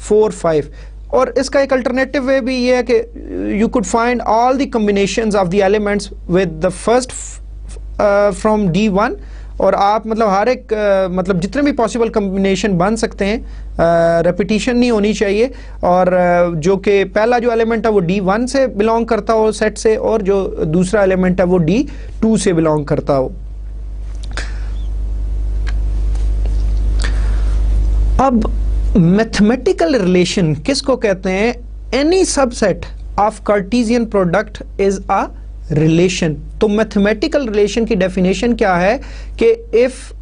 4 5। اور اس کا ایک الٹرنیٹیو وے بھی یہ ہے کہ you could find all the combinations of the elements with the first from D1, اور آپ مطلب ہر ایک مطلب جتنے بھی پاسبل کمبینیشن بن سکتے ہیں, ریپیٹیشن نہیں ہونی چاہیے, اور جو کہ پہلا جو ایلیمنٹ ہے وہ D1 سے بلانگ کرتا ہو سیٹ سے, اور جو دوسرا ایلیمنٹ ہے وہ D2 سے بلانگ کرتا ہو. اب میتھمیٹیکل ریلیشن کس کو کہتے ہیں؟ Any subset of Cartesian product is a relation. تو میتھمیٹیکل ریلیشن کی ڈیفینیشن کیا ہے کہ if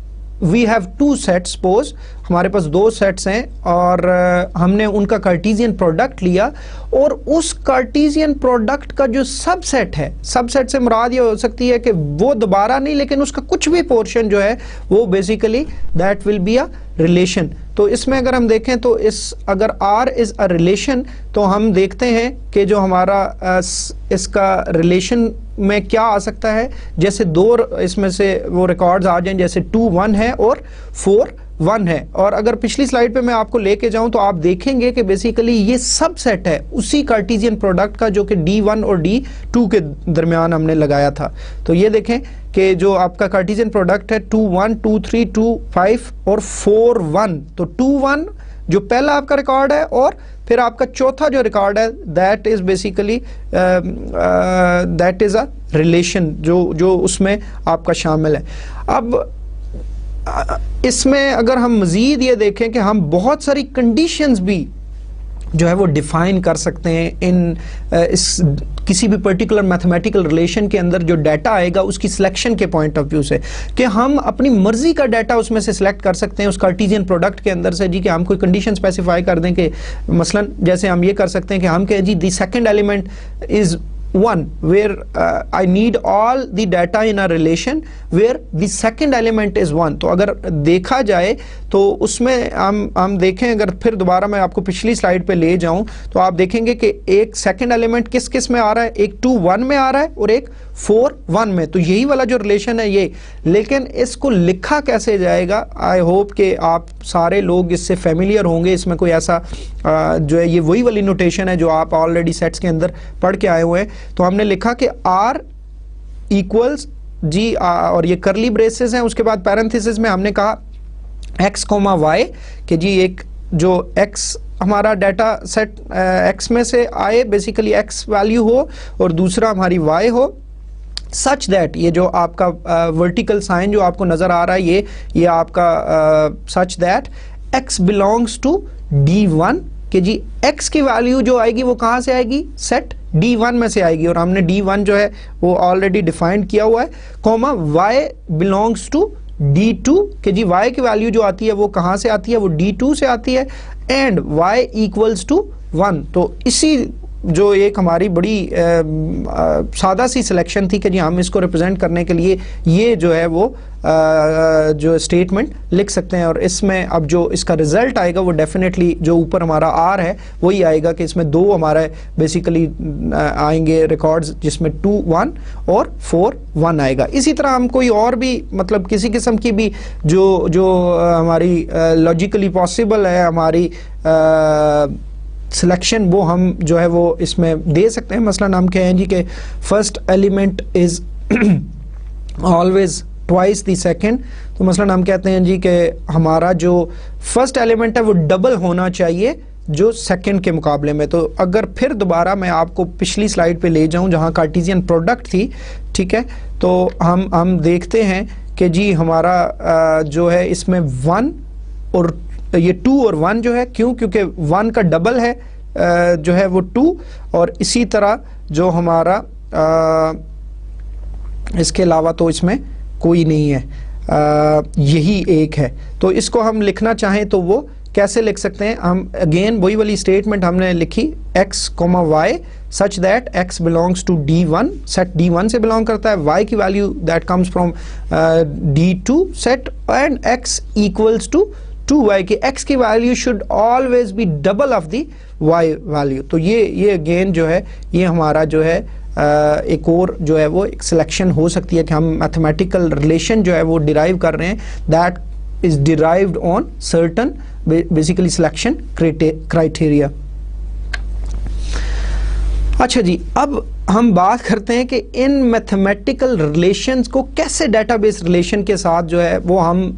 we have two set, suppose ہمارے پاس دو سیٹس ہیں اور ہم نے ان کا کارٹیزین پروڈکٹ لیا, اور اس کارٹیزین پروڈکٹ کا جو سب سیٹ ہے, سب سیٹ سے مراد یہ ہو سکتی ہے کہ وہ دوبارہ نہیں لیکن اس کا کچھ بھی پورشن جو ہے وہ basically that will be a relation. تو اس میں اگر ہم دیکھیں تو اگر R از اے ریلیشن تو ہم دیکھتے ہیں کہ جو ہمارا اس کا ریلیشن میں کیا آ سکتا ہے, جیسے دو اس میں سے وہ ریکارڈز آ جائیں, جیسے 2 1 ہے اور 4 1 ہے. اور اگر پچھلی سلائیڈ پہ میں آپ کو لے کے جاؤں تو آپ دیکھیں گے کہ بیسیکلی یہ سب سیٹ ہے اسی کارٹیزین پروڈکٹ کا جو کہ D1 اور D2 کے درمیان ہم نے لگایا تھا. تو یہ دیکھیں کہ جو آپ کا کارٹیزین پروڈکٹ ہے 2 1 2 3 2 5 اور 4 1, تو 2 1 جو پہلا آپ کا ریکارڈ ہے, اور پھر آپ کا چوتھا جو ریکارڈ ہے that is basically that is a relation جو اس میں آپ کا شامل ہے. اب اس میں اگر ہم مزید یہ دیکھیں کہ ہم بہت ساری کنڈیشنز بھی جو ہے وہ ڈیفائن کر سکتے ہیں ان کسی بھی پرٹیکولر میتھمیٹیکل ریلیشن کے اندر جو ڈیٹا آئے گا اس کی سلیکشن کے پوائنٹ آف ویو سے, کہ ہم اپنی مرضی کا ڈیٹا اس میں سے سلیکٹ کر سکتے ہیں اس کارٹیزین پروڈکٹ کے اندر سے, جی کہ ہم کوئی کنڈیشن اسپیسیفائی کر دیں کہ مثلا جیسے ہم یہ کر سکتے ہیں کہ ہم کہیں جی the second element is 1 where I need all the data in a relation where the second element is 1. تو اگر دیکھا جائے تو اس میں ہم دیکھیں, اگر پھر دوبارہ میں آپ کو پچھلی سلائیڈ پہ لے جاؤں تو آپ دیکھیں گے کہ ایک سیکنڈ ایلیمنٹ کس میں آ رہا ہے, ایک 2 1 میں آ رہا ہے اور ایک 4 1 میں. تو یہی والا جو ریلیشن ہے یہ, لیکن اس کو لکھا کیسے جائے گا؟ آئی ہوپ کہ آپ سارے لوگ اس سے فیملیئر ہوں گے. اس میں کوئی ایسا جو ہے یہ وہی والی نوٹیشن ہے جو آپ آلریڈی سیٹس کے اندر پڑھ کے آئے ہوئے ہیں. تو ہم نے لکھا کہ R ایکولز جی, اور یہ کرلی بریسز ہیں, اس کے بعد پیرنتھیسز میں ہم نے کہا x, y, کہ جی ایک جو x ہمارا ڈیٹا سیٹ x میں سے آئے, بیسیکلی x ویلیو ہو, اور دوسرا ہماری y ہو, سچ دیٹ یہ جو آپ کا ورٹیکل سائن جو آپ کو نظر آ رہا ہے یہ آپ کا such that x belongs to D1, کہ جی x کی ویلیو جو آئے گی وہ کہاں سے آئے گی؟ سیٹ D1 میں سے آئے گی, اور ہم نے D1 جو ہے وہ آلریڈی ڈیفائن کیا ہوا ہے, کوما y belongs to D2, کہ جی y کی ویلیو جو آتی ہے وہ کہاں سے آتی ہے؟ وہ D2 سے آتی ہے, اینڈ y equals to 1. تو اسی جو ایک ہماری بڑی سادہ سی سلیکشن تھی کہ جی ہم اس کو ریپرزینٹ کرنے کے لیے یہ جو ہے وہ جو اسٹیٹمنٹ لکھ سکتے ہیں, اور اس میں اب جو اس کا رزلٹ آئے گا وہ ڈیفینیٹلی جو اوپر ہمارا R ہے وہی آئے گا, کہ اس میں 2 ہمارے بیسیکلی آئیں گے ریکارڈز جس میں 2 1 اور 4 1 آئے گا. اسی طرح ہم کوئی اور بھی مطلب کسی قسم کی بھی جو ہماری لاجیکلی پاسبل ہے ہماری سلیکشن وہ ہم جو ہے وہ اس میں دے سکتے ہیں. مثلا ہم کہیں جی کہ first element is always twice the second, تو مثلا ہم کہتے ہیں جی کہ ہمارا جو فرسٹ ایلیمنٹ ہے وہ ڈبل ہونا چاہیے جو سیکنڈ کے مقابلے میں. تو اگر پھر دوبارہ میں آپ کو پچھلی سلائیڈ پہ لے جاؤں جہاں کارٹیزین پروڈکٹ تھی, ٹھیک ہے, تو ہم دیکھتے ہیں کہ جی ہمارا جو ہے اس میں 1 اور یہ 2 اور 1 جو ہے, کیونکہ 1 کا ڈبل ہے جو ہے وہ 2, اور اسی طرح جو ہمارا اس کے علاوہ تو اس میں کوئی نہیں ہے, یہی ایک ہے. تو اس کو ہم لکھنا چاہیں تو وہ کیسے لکھ سکتے ہیں؟ ہم اگین وہی والی اسٹیٹمنٹ ہم نے لکھی x, y such that x belongs to D1, set D1 سے belong کرتا ہے, y کی value that comes from D2 set, and x equals to 2y, کہ x کی value should always be double of the y value. تو یہ again جو ہے یہ ہمارا جو ہے ایک اور جو ہے وہ ایک سلیکشن ہو سکتی ہے کہ ہم میتھمیٹیکل ریلیشن جو ہے وہ ڈیرائیو کر رہے ہیں, that is derived on certain basically selection criteria. اچھا جی، اب ہم بات کرتے ہیں کہ ان میتھمیٹیکل ریلیشنز کو کیسے ڈیٹا بیس ریلیشن کے ساتھ جو ہے وہ ہم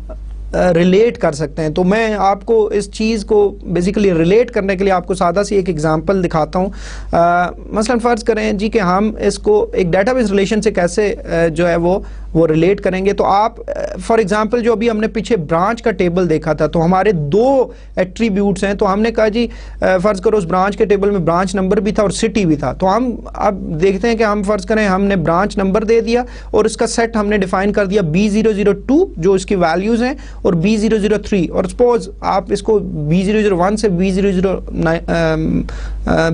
ریلیٹ کر سکتے ہیں. تو میں آپ کو اس چیز کو بیسیکلی ریلیٹ کرنے کے لیے آپ کو سادہ سی ایک ایگزامپل دکھاتا ہوں. مثلا فرض کریں جی کہ ہم اس کو ایک ڈیٹا بیس ریلیشن سے کیسے جو ہے وہ ریلیٹ کریں گے. تو آپ فار ایگزامپل جو ابھی ہم نے پیچھے برانچ کا ٹیبل دیکھا تھا، تو ہمارے 2 ایٹریبیوٹس ہیں. تو ہم نے کہا جی فرض کرو اس برانچ کے ٹیبل میں برانچ نمبر بھی تھا اور سٹی بھی تھا. تو ہم اب دیکھتے ہیں کہ ہم فرض کریں ہم نے برانچ نمبر دے دیا اور اس کا سیٹ ہم نے ڈیفائن کر دیا B002 جو اس کی ویلیوز ہیں اور B003، اور سپوز آپ اس کو B001 سے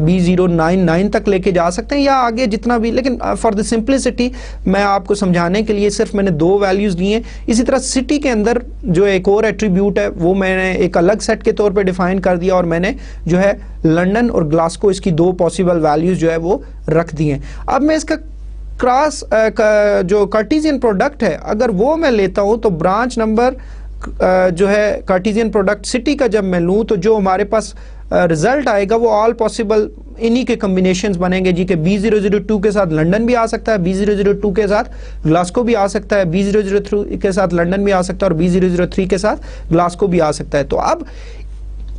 B099 تک لے کے جا سکتے ہیں یا آگے جتنا بھی، لیکن فار دی سمپلسٹی میں آپ کو سمجھانے کے لیے صرف میں نے 2 ویلیوز دی ہیں. اسی طرح سٹی کے اندر جو ایک اور ایٹریبیوٹ ہے وہ میں نے ایک الگ سیٹ کے طور پہ ڈیفائن کر دیا اور میں نے جو ہے لنڈن اور گلاسکو اس کی 2 پاسبل ویلیوز جو ہے وہ رکھ دی ہیں. اب میں اس کا کراس جو کارٹیزین پروڈکٹ ہے اگر وہ میں لیتا ہوں تو برانچ نمبر جو ہے کارٹیزین پروڈکٹ سٹی کا جب میں لوں تو جو ہمارے پاس رزلٹ آئے گا وہ آل پاسبل انہی کے کمبینیشنز بنیں گے جی کہ B002 کے ساتھ لنڈن بھی آ سکتا ہے، B002 کے ساتھ گلاسکو بھی آ سکتا ہے، B003 کے ساتھ لنڈن بھی آ سکتا ہے اور B003 کے ساتھ گلاسکو بھی آ سکتا ہے. تو اب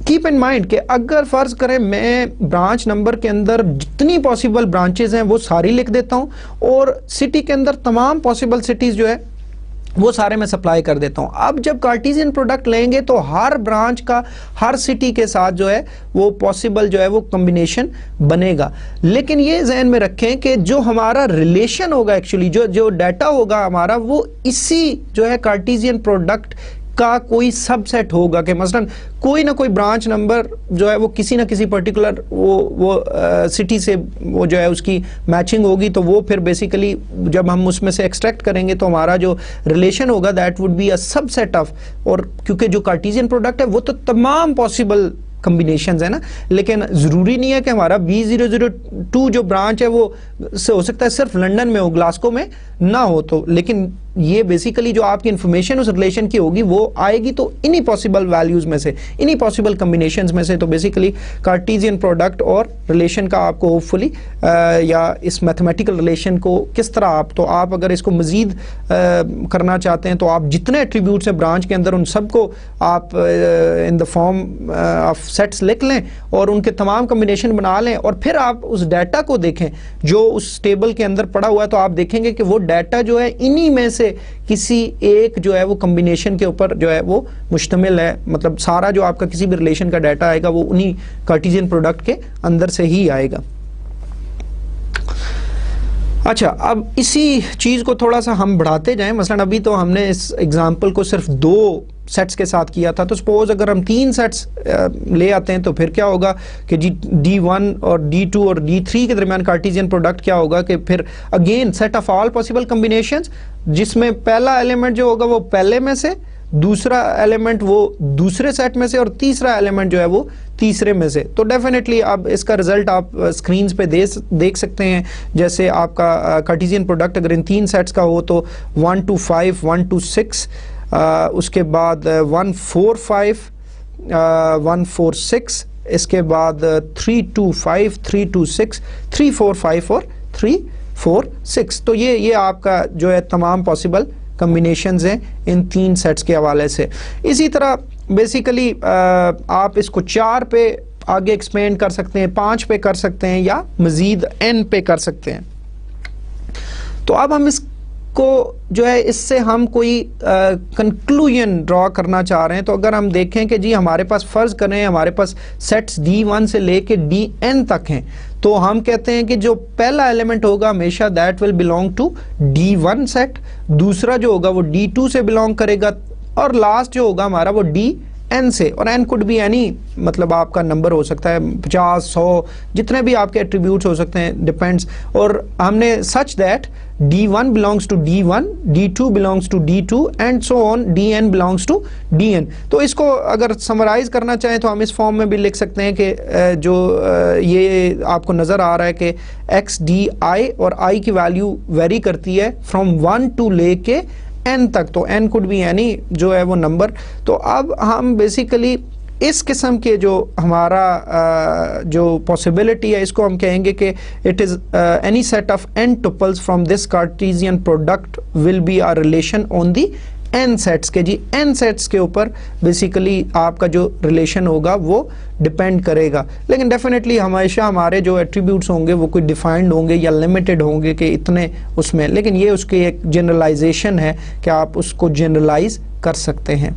کیپ ان مائنڈ کہ اگر فرض کریں میں برانچ نمبر کے اندر جتنی پاسبل برانچز ہیں وہ ساری لکھ دیتا ہوں اور سٹی کے اندر تمام پاسبل سٹیز جو ہے وہ سارے میں سپلائی کر دیتا ہوں. اب جب کارٹیزین پروڈکٹ لیں گے تو ہر برانچ کا ہر سٹی کے ساتھ جو ہے وہ پاسبل جو ہے وہ کمبینیشن بنے گا. لیکن یہ ذہن میں رکھیں کہ جو ہمارا ریلیشن ہوگا ایکچولی جو ڈیٹا ہوگا ہمارا وہ اسی جو ہے کارٹیزین پروڈکٹ کا کوئی سب سیٹ ہوگا کہ مثلا کوئی نہ کوئی برانچ نمبر جو ہے وہ کسی نہ کسی پرٹیکولر وہ سٹی سے وہ جو ہے اس کی میچنگ ہوگی. تو وہ پھر بیسیکلی جب ہم اس میں سے ایکسٹریکٹ کریں گے تو ہمارا جو ریلیشن ہوگا that would be a subset of, اور کیونکہ جو کارٹیزین پروڈکٹ ہے وہ تو تمام پاسبل کمبینیشنز ہیں نا، لیکن ضروری نہیں ہے کہ ہمارا B002 جو برانچ ہے وہ سے ہو سکتا ہے صرف لنڈن میں ہو، گلاسکو میں نہ ہو. تو لیکن یہ بیسیکلی جو آپ کی انفارمیشن اس ریلیشن کی ہوگی وہ آئے گی تو انہی پاسبل ویلیوز میں سے، انہی پاسبل کمبینیشنز میں سے. تو بیسیکلی کارٹیزین پروڈکٹ اور ریلیشن کا آپ کو ہوپ فلی یا اس میتھمیٹیکل ریلیشن کو کس طرح آپ اگر اس کو مزید کرنا چاہتے ہیں تو آپ جتنے ایٹریبیوٹس ہیں برانچ کے اندر ان سب کو آپ ان دا فارم آف سیٹس لکھ لیں اور ان کے تمام کمبینیشن بنا لیں اور پھر آپ اس ڈیٹا کو دیکھیں جو اس ٹیبل کے اندر پڑا ہوا ہے. تو آپ دیکھیں گے کہ وہ ڈیٹا جو ہے انہی میں سے کسی ایک جو ہے وہ کمبینیشن کے اوپر جو ہے وہ مشتمل ہے. مطلب سارا جو آپ کا کسی بھی ریلیشن کا ڈیٹا آئے گا وہ انہی کارٹیزین پروڈکٹ کے اندر سے ہی آئے گا. اچھا، اب اسی چیز کو تھوڑا سا ہم بڑھاتے جائیں. مثلا ابھی تو ہم نے اس ایگزامپل کو صرف 2 سیٹس کے ساتھ کیا تھا. تو سپوز اگر ہم 3 سیٹس لے آتے ہیں تو پھر کیا ہوگا کہ جی D1 اور D2 اور D3 کے درمیان کارٹیزین پروڈکٹ کیا ہوگا کہ پھر again set of all possible combinations جس میں پہلا ایلیمنٹ جو ہوگا وہ پہلے میں سے، دوسرا ایلیمنٹ وہ دوسرے سیٹ میں سے اور تیسرا ایلیمنٹ جو ہے وہ تیسرے میں سے. تو ڈیفینیٹلی اب اس کا رزلٹ آپ اسکرینز پہ دیکھ سکتے ہیں. جیسے آپ کا کارٹیزین پروڈکٹ اگر ان 3 سیٹس کا ہو تو 1 to 5 1 to 6 اس کے بعد 1 4 5 1 4 6 اس کے بعد 3 2 5 3 2 6 3 4 5 اور 3 4 6. تو یہ آپ کا جو ہے تمام پاسبل کمبینیشنز ہیں ان 3 سیٹس کے حوالے سے. اسی طرح بیسیکلی آپ اس کو 4 پہ آگے ایکسپینڈ کر سکتے ہیں، 5 پہ کر سکتے ہیں یا مزید n پہ کر سکتے ہیں. تو اب ہم اس کو جو ہے اس سے ہم کوئی کنکلوژن ڈرا کرنا چاہ رہے ہیں. تو اگر ہم دیکھیں کہ جی ہمارے پاس فرض کریں ہمارے پاس سیٹس D1 سے لے کے Dn تک ہیں تو ہم کہتے ہیں کہ جو پہلا ایلیمنٹ ہوگا ہمیشہ that will belong to D1 set, دوسرا جو ہوگا وہ D2 سے belong کرے گا اور لاسٹ جو ہوگا ہمارا وہ Dn سے. اور n could be any مطلب آپ کا نمبر ہو سکتا ہے 50 100 جتنے بھی آپ کے ایٹریبیوٹس ہو سکتے ہیں ڈیپینڈس. اور ہم نے such that D1 belongs to D1 D2 belongs to D2 and so on Dn belongs to Dn. تو اس کو اگر سمرائز کرنا چاہیں تو ہم اس فارم میں بھی لکھ سکتے ہیں کہ جو یہ آپ کو نظر آ رہا ہے کہ x d I اور I کی ویلیو ویری کرتی ہے فرام 1 to لے کے n تک. تو n could be any جو ہے وہ نمبر. تو اب ہم بیسیکلی اس قسم کے جو ہمارا جو پاسبلٹی ہے اس کو ہم کہیں گے کہ it is any set of n tuples from this Cartesian product will be a relation on the n sets کے جی n سیٹس کے اوپر بیسیکلی آپ کا جو ریلیشن ہوگا وہ ڈپینڈ کرے گا. لیکن ڈیفینیٹلی ہمیشہ ہمارے جو ایٹریبیوٹس ہوں گے وہ کوئی ڈیفائنڈ ہوں گے یا لمیٹڈ ہوں گے کہ اتنے اس میں, لیکن یہ اس کی ایک جنرلائزیشن ہے کہ آپ اس کو جنرلائز کر سکتے ہیں.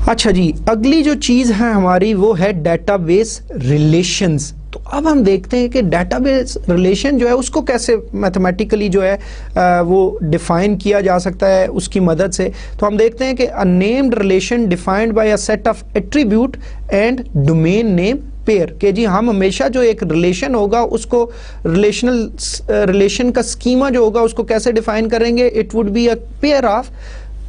اچھا جی, اگلی جو چیز ہے ہماری وہ ہے ڈیٹا بیس ریلیشنز. تو اب ہم دیکھتے ہیں کہ ڈیٹا بیس ریلیشن جو ہے اس کو کیسے میتھمیٹیکلی جو ہے وہ ڈیفائن کیا جا سکتا ہے اس کی مدد سے. تو ہم دیکھتے ہیں کہ a named relation defined by a set of attribute and domain name pair, کہ جی ہم ہمیشہ جو ایک ریلیشن ہوگا اس کو ریلیشن کا اسکیما جو ہوگا اس کو کیسے ڈیفائن کریں گے. It would be a pair of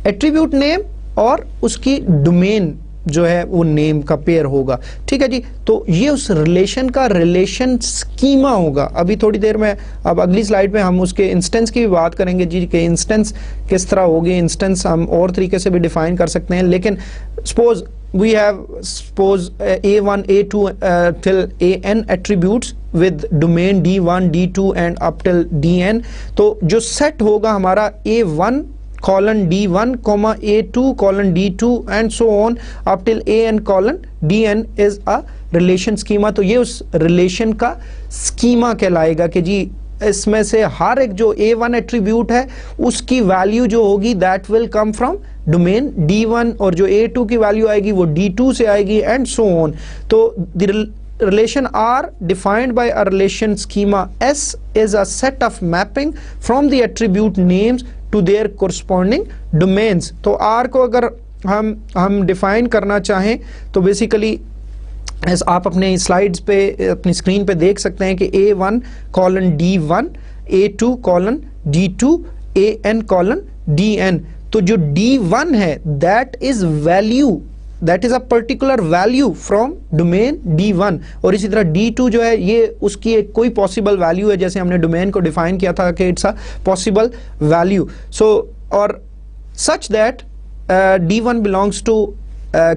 attribute name اور اس کی ڈومین جو ہے وہ نیم کا پیئر ہوگا. ٹھیک ہے جی, تو یہ اس ریلیشن کا ریلیشن اسکیما ہوگا. ابھی تھوڑی دیر میں اب اگلی سلائیڈ میں ہم اس کے انسٹنس کی بھی بات کریں گے جی کہ انسٹنس کس طرح ہوگی. انسٹنس ہم اور طریقے سے بھی ڈیفائن کر سکتے ہیں, لیکن suppose we have suppose A1 A2 till AN attributes with domain D1 D2 and up till DN. تو جو سیٹ ہوگا ہمارا A1 colon D1 comma A2 colon D2 and so on up till AN colon DN is a relation schema. تو یہ اس relation کا schema کہلائے گا کہ جی اس میں سے ہر ایک جو A1 ایٹریبیوٹ ہے اس کی ویلیو جو ہوگی that will come from domain D1 اور جو A2 کی ویلیو آئے گی وہ D2 سے آئے گی and so on. تو relation R defined by a relation schema S is a set of mapping from the attribute names to their corresponding domains. تو R کو اگر ہم ڈیفائن کرنا چاہیں تو بیسیکلی آپ اپنے سلائیڈز پہ اپنی اسکرین پہ دیکھ سکتے ہیں کہ A1 colon D1 A2 colon D2 AN colon DN. تو جو D1 ہے that is value, that is a particular value from domain D1, اور اسی طرح D2 جو ہے یہ اس کی ایک کوئی possible value ہے جیسے ہم نے ڈومین کو ڈیفائن کیا تھا کہ it's a possible value. So اور such that D1 belongs to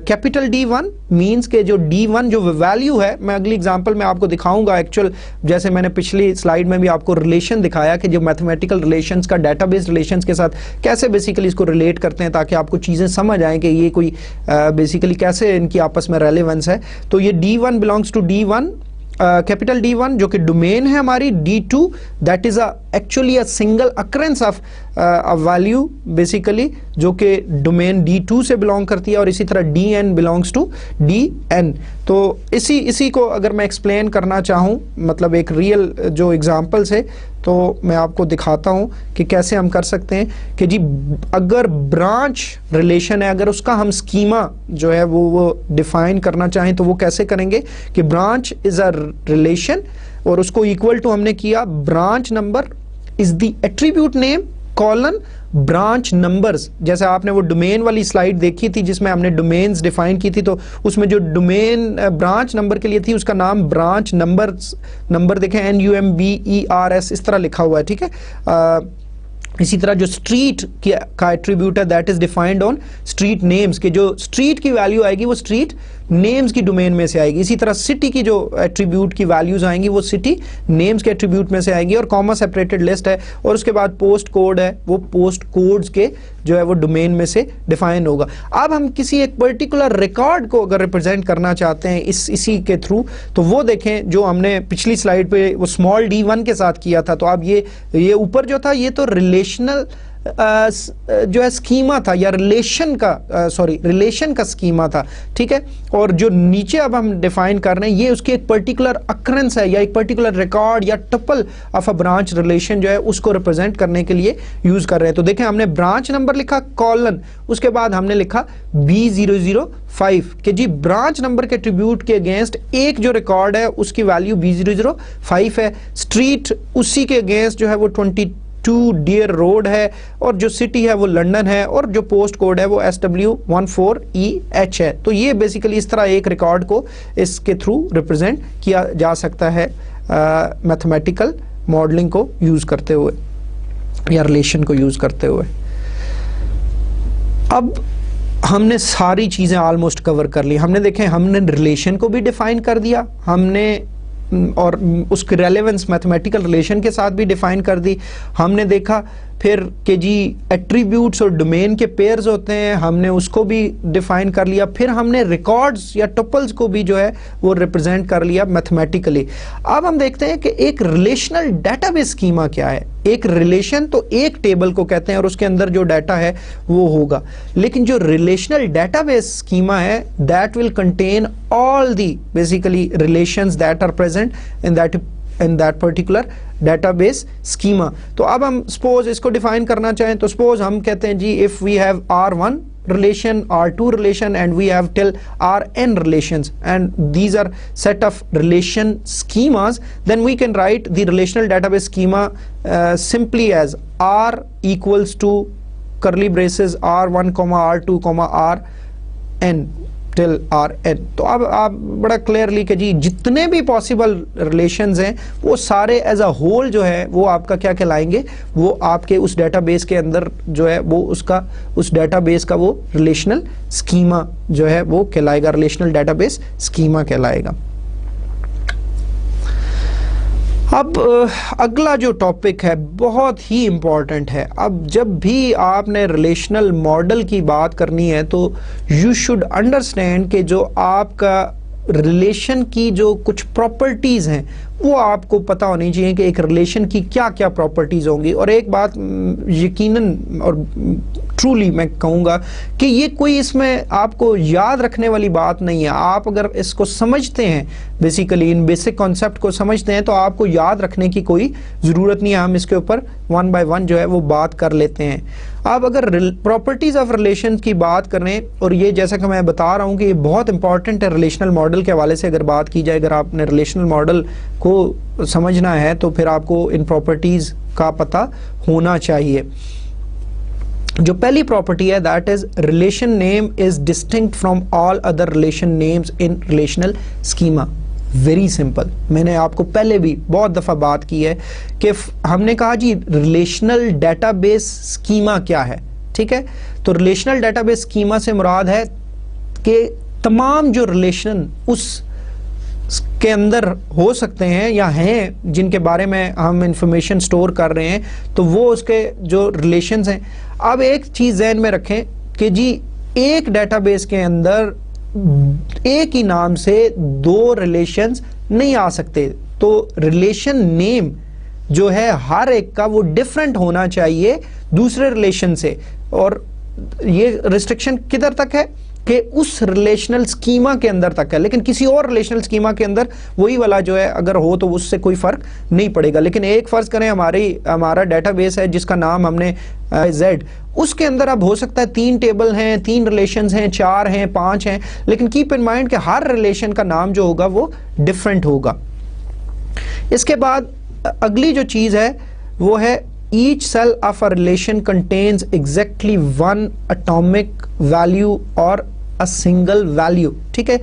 capital D1 means کہ جو D1 جو ویلیو ہے, میں اگلی اگزامپل میں آپ کو دکھاؤں گا ایکچوئل جیسے میں نے پچھلی سلائیڈ میں بھی آپ کو ریلیشن دکھایا کہ جو میتھمیٹیکل ریلیشنز کا ڈیٹا بیس ریلیشنز کے ساتھ کیسے بیسیکلی اس کو ریلیٹ کرتے ہیں تاکہ آپ کو چیزیں سمجھ آئیں کہ یہ کوئی بیسیکلی کیسے ان کی آپس میں ریلیونس ہے. تو یہ D1 belongs to D1 capital D1 جو کہ ڈومین ہے ہماری D2 that is actually a single occurrence of a value basically جو کہ ڈومین D2 سے belong کرتی ہے, اور اسی طرح DN belongs to DN. تو اسی کو اگر میں ایکسپلین کرنا چاہوں مطلب ایک ریئل جو ایگزامپل ہے تو میں آپ کو دکھاتا ہوں کہ کیسے ہم کر سکتے ہیں کہ جی اگر برانچ ریلیشن ہے اگر اس کا ہم اسکیما جو ہے وہ ڈیفائن کرنا چاہیں تو وہ کیسے کریں گے کہ برانچ از اے ریلیشن اور اس کو ایکول ٹو ہم نے کیا branch number is the attribute name colon branch numbers. جیسے آپ نے وہ ڈومین والی سلائیڈ دیکھی تھی جس میں ہم نے ڈومینز ڈیفائن کی تھی, تو اس میں جو ڈومین برانچ نمبر کے لیے تھی اس کا نام برانچ نمبر دیکھیں NUMBERS اس طرح لکھا ہوا ہے. ٹھیک ہے, اسی طرح جو اسٹریٹ کا ایٹریبیوٹ ہے that is defined on street names کہ جو اسٹریٹ کی ویلیو آئے گی وہ اسٹریٹ نیمز کی ڈومین میں سے آئے گی. اسی طرح سٹی کی جو ایٹریبیوٹ کی ویلیوز آئیں گی وہ سٹی نیمز کے ایٹریبیوٹ میں سے آئے گی, اور کاما سیپریٹڈ لسٹ ہے, اور اس کے بعد پوسٹ کوڈ ہے وہ پوسٹ کوڈز کے جو ہے وہ ڈومین میں سے ڈیفائن ہوگا. اب ہم کسی ایک پرٹیکولر ریکارڈ کو اگر ریپرزینٹ کرنا چاہتے ہیں اسی کے تھرو تو وہ دیکھیں جو ہم نے پچھلی سلائیڈ پہ وہ اسمال D1 کے ساتھ کیا تھا. تو اب یہ اوپر جو تھا یہ تو ریلیشنل جو ہے اسکیما تھا یا ریلیشن کا اسکیما تھا. ٹھیک ہے, اور جو نیچے اب ہم ڈیفائن کر رہے ہیں یہ اس کی ایک پرٹیکولر اکرنس ہے یا ایک پرٹیکولر ریکارڈ یا tuple of a branch relation جو ہے اس کو ریپرزینٹ کرنے کے لیے یوز کر رہے ہیں. تو دیکھیں ہم نے برانچ نمبر لکھا کالن, اس کے بعد ہم نے لکھا B005 کہ جی برانچ نمبر کے ایٹریبیوٹ کے اگینسٹ ایک جو ریکارڈ ہے اس کی ویلیو B005 ہے, اسٹریٹ اسی کے اگینسٹ جو ہے وہ 22 ڈیئر روڈ ہے, اور جو سٹی ہے وہ لنڈن ہے, اور جو پوسٹ کوڈ ہے وہ SW14EH ہے. تو یہ بیسیکلی اس طرح ایک ریکارڈ کو اس کے تھرو ریپرزینٹ کیا جا سکتا ہے میتھمیٹیکل ماڈلنگ کو یوز کرتے ہوئے یا ریلیشن کو یوز کرتے ہوئے. اب ہم نے ساری چیزیں آلموسٹ کور کر لی. ہم نے دیکھیں ہم نے ریلیشن کو بھی ڈیفائن کر دیا, ہم نے اور اس کی ریلیونس میتھمیٹیکل ریلیشن کے ساتھ بھی ڈیفائن کر دی. ہم نے دیکھا پھر کہ جی ایٹریبیوٹس اور ڈومین کے پیئرز ہوتے ہیں, ہم نے اس کو بھی ڈیفائن کر لیا. پھر ہم نے ریکارڈز یا ٹپلز کو بھی جو ہے وہ ریپرزینٹ کر لیا میتھمیٹیکلی. اب ہم دیکھتے ہیں کہ ایک ریلیشنل ڈیٹا بیس اسکیما کیا ہے. ایک ریلیشن تو ایک ٹیبل کو کہتے ہیں اور اس کے اندر جو ڈیٹا ہے وہ ہوگا, لیکن جو ریلیشنل ڈیٹا بیس اسکیما ہے that will contain all the basically relations that are present in that particular database schema. تو اب ہم suppose اس کو define کرنا چاہیں تو suppose ہم کہتے ہیں جی if we have R1 relation, R2 relation and we have till Rn relations and these are set of relation schemas, then we can write the relational database schema simply as R equals to curly braces R1, R2, Rn till R n. تو اب آپ بڑا clearly کہ جی جتنے بھی possible relations ہیں وہ سارے ایز اے ہول جو ہے وہ آپ کا کیا کہلائیں گے, وہ آپ کے اس ڈیٹا بیس کے اندر جو ہے وہ اس ڈیٹا بیس کا وہ ریلیشنل اسکیما جو ہے وہ کہلائے گا, ریلیشنل ڈیٹا بیس اسکیما کہلائے گا. اب اگلا جو ٹاپک ہے بہت ہی امپورٹنٹ ہے. اب جب بھی آپ نے ریلیشنل ماڈل کی بات کرنی ہے تو یو شوڈ انڈرسٹینڈ کہ جو آپ کا ریلیشن کی جو کچھ پراپرٹیز ہیں وہ آپ کو پتہ ہونی چاہیے کہ ایک ریلیشن کی کیا کیا پراپرٹیز ہوں گی. اور ایک بات یقیناً اور ٹرولی میں کہوں گا کہ یہ کوئی اس میں آپ کو یاد رکھنے والی بات نہیں ہے. آپ اگر اس کو سمجھتے ہیں بیسیکلی ان بیسک کانسیپٹ کو سمجھتے ہیں تو آپ کو یاد رکھنے کی کوئی ضرورت نہیں ہے. ہم اس کے اوپر ون بائی ون جو ہے وہ بات کر لیتے ہیں. آپ اگر پراپرٹیز آف ریلیشن کی بات کریں, اور یہ جیسا کہ میں بتا رہا ہوں کہ یہ بہت امپورٹنٹ ہے ریلیشنل ماڈل کے حوالے سے اگر بات کی جائے, اگر آپ نے ریلیشنل ماڈل کو سمجھنا ہے تو پھر آپ کو ان پراپرٹیز کا پتہ ہونا چاہیے. جو پہلی پراپرٹی ہے that is relation name is distinct from all other relation names in relational schema. Very simple, میں نے آپ کو پہلے بھی بہت دفعہ بات کی ہے کہ ہم نے کہا جی ریلیشنل ڈیٹا بیس اسکیما کیا ہے. ٹھیک ہے, تو ریلیشنل ڈیٹا بیس اسکیما سے مراد ہے کہ تمام جو ریلیشن اس کے اندر ہو سکتے ہیں یا ہیں جن کے بارے میں ہم انفارمیشن سٹور کر رہے ہیں تو وہ اس کے جو ریلیشنز ہیں. اب ایک چیز ذہن میں رکھیں کہ جی ایک ڈیٹا بیس کے اندر ایک ہی نام سے دو ریلیشنز نہیں آ سکتے, تو ریلیشن نیم جو ہے ہر ایک کا وہ ڈیفرنٹ ہونا چاہیے دوسرے ریلیشن سے. اور یہ ریسٹرکشن کدھر تک ہے کہ اس ریلیشنل اسکیما کے اندر تک ہے, لیکن کسی اور ریلیشنل اسکیما کے اندر وہی والا جو ہے اگر ہو تو اس سے کوئی فرق نہیں پڑے گا. لیکن ایک فرض کریں ہمارا ڈیٹا بیس ہے جس کا نام ہم نے زیڈ, اس کے اندر اب ہو سکتا ہے 3 ٹیبل ہیں, 3 ریلیشنز ہیں, 4 ہیں, 5 ہیں, لیکن کیپ ان مائنڈ کہ ہر ریلیشن کا نام جو ہوگا وہ ڈیفرنٹ ہوگا. اس کے بعد اگلی جو چیز ہے وہ ہے each cell of a relation contains exactly one atomic value or a single value. ٹھیک ہے,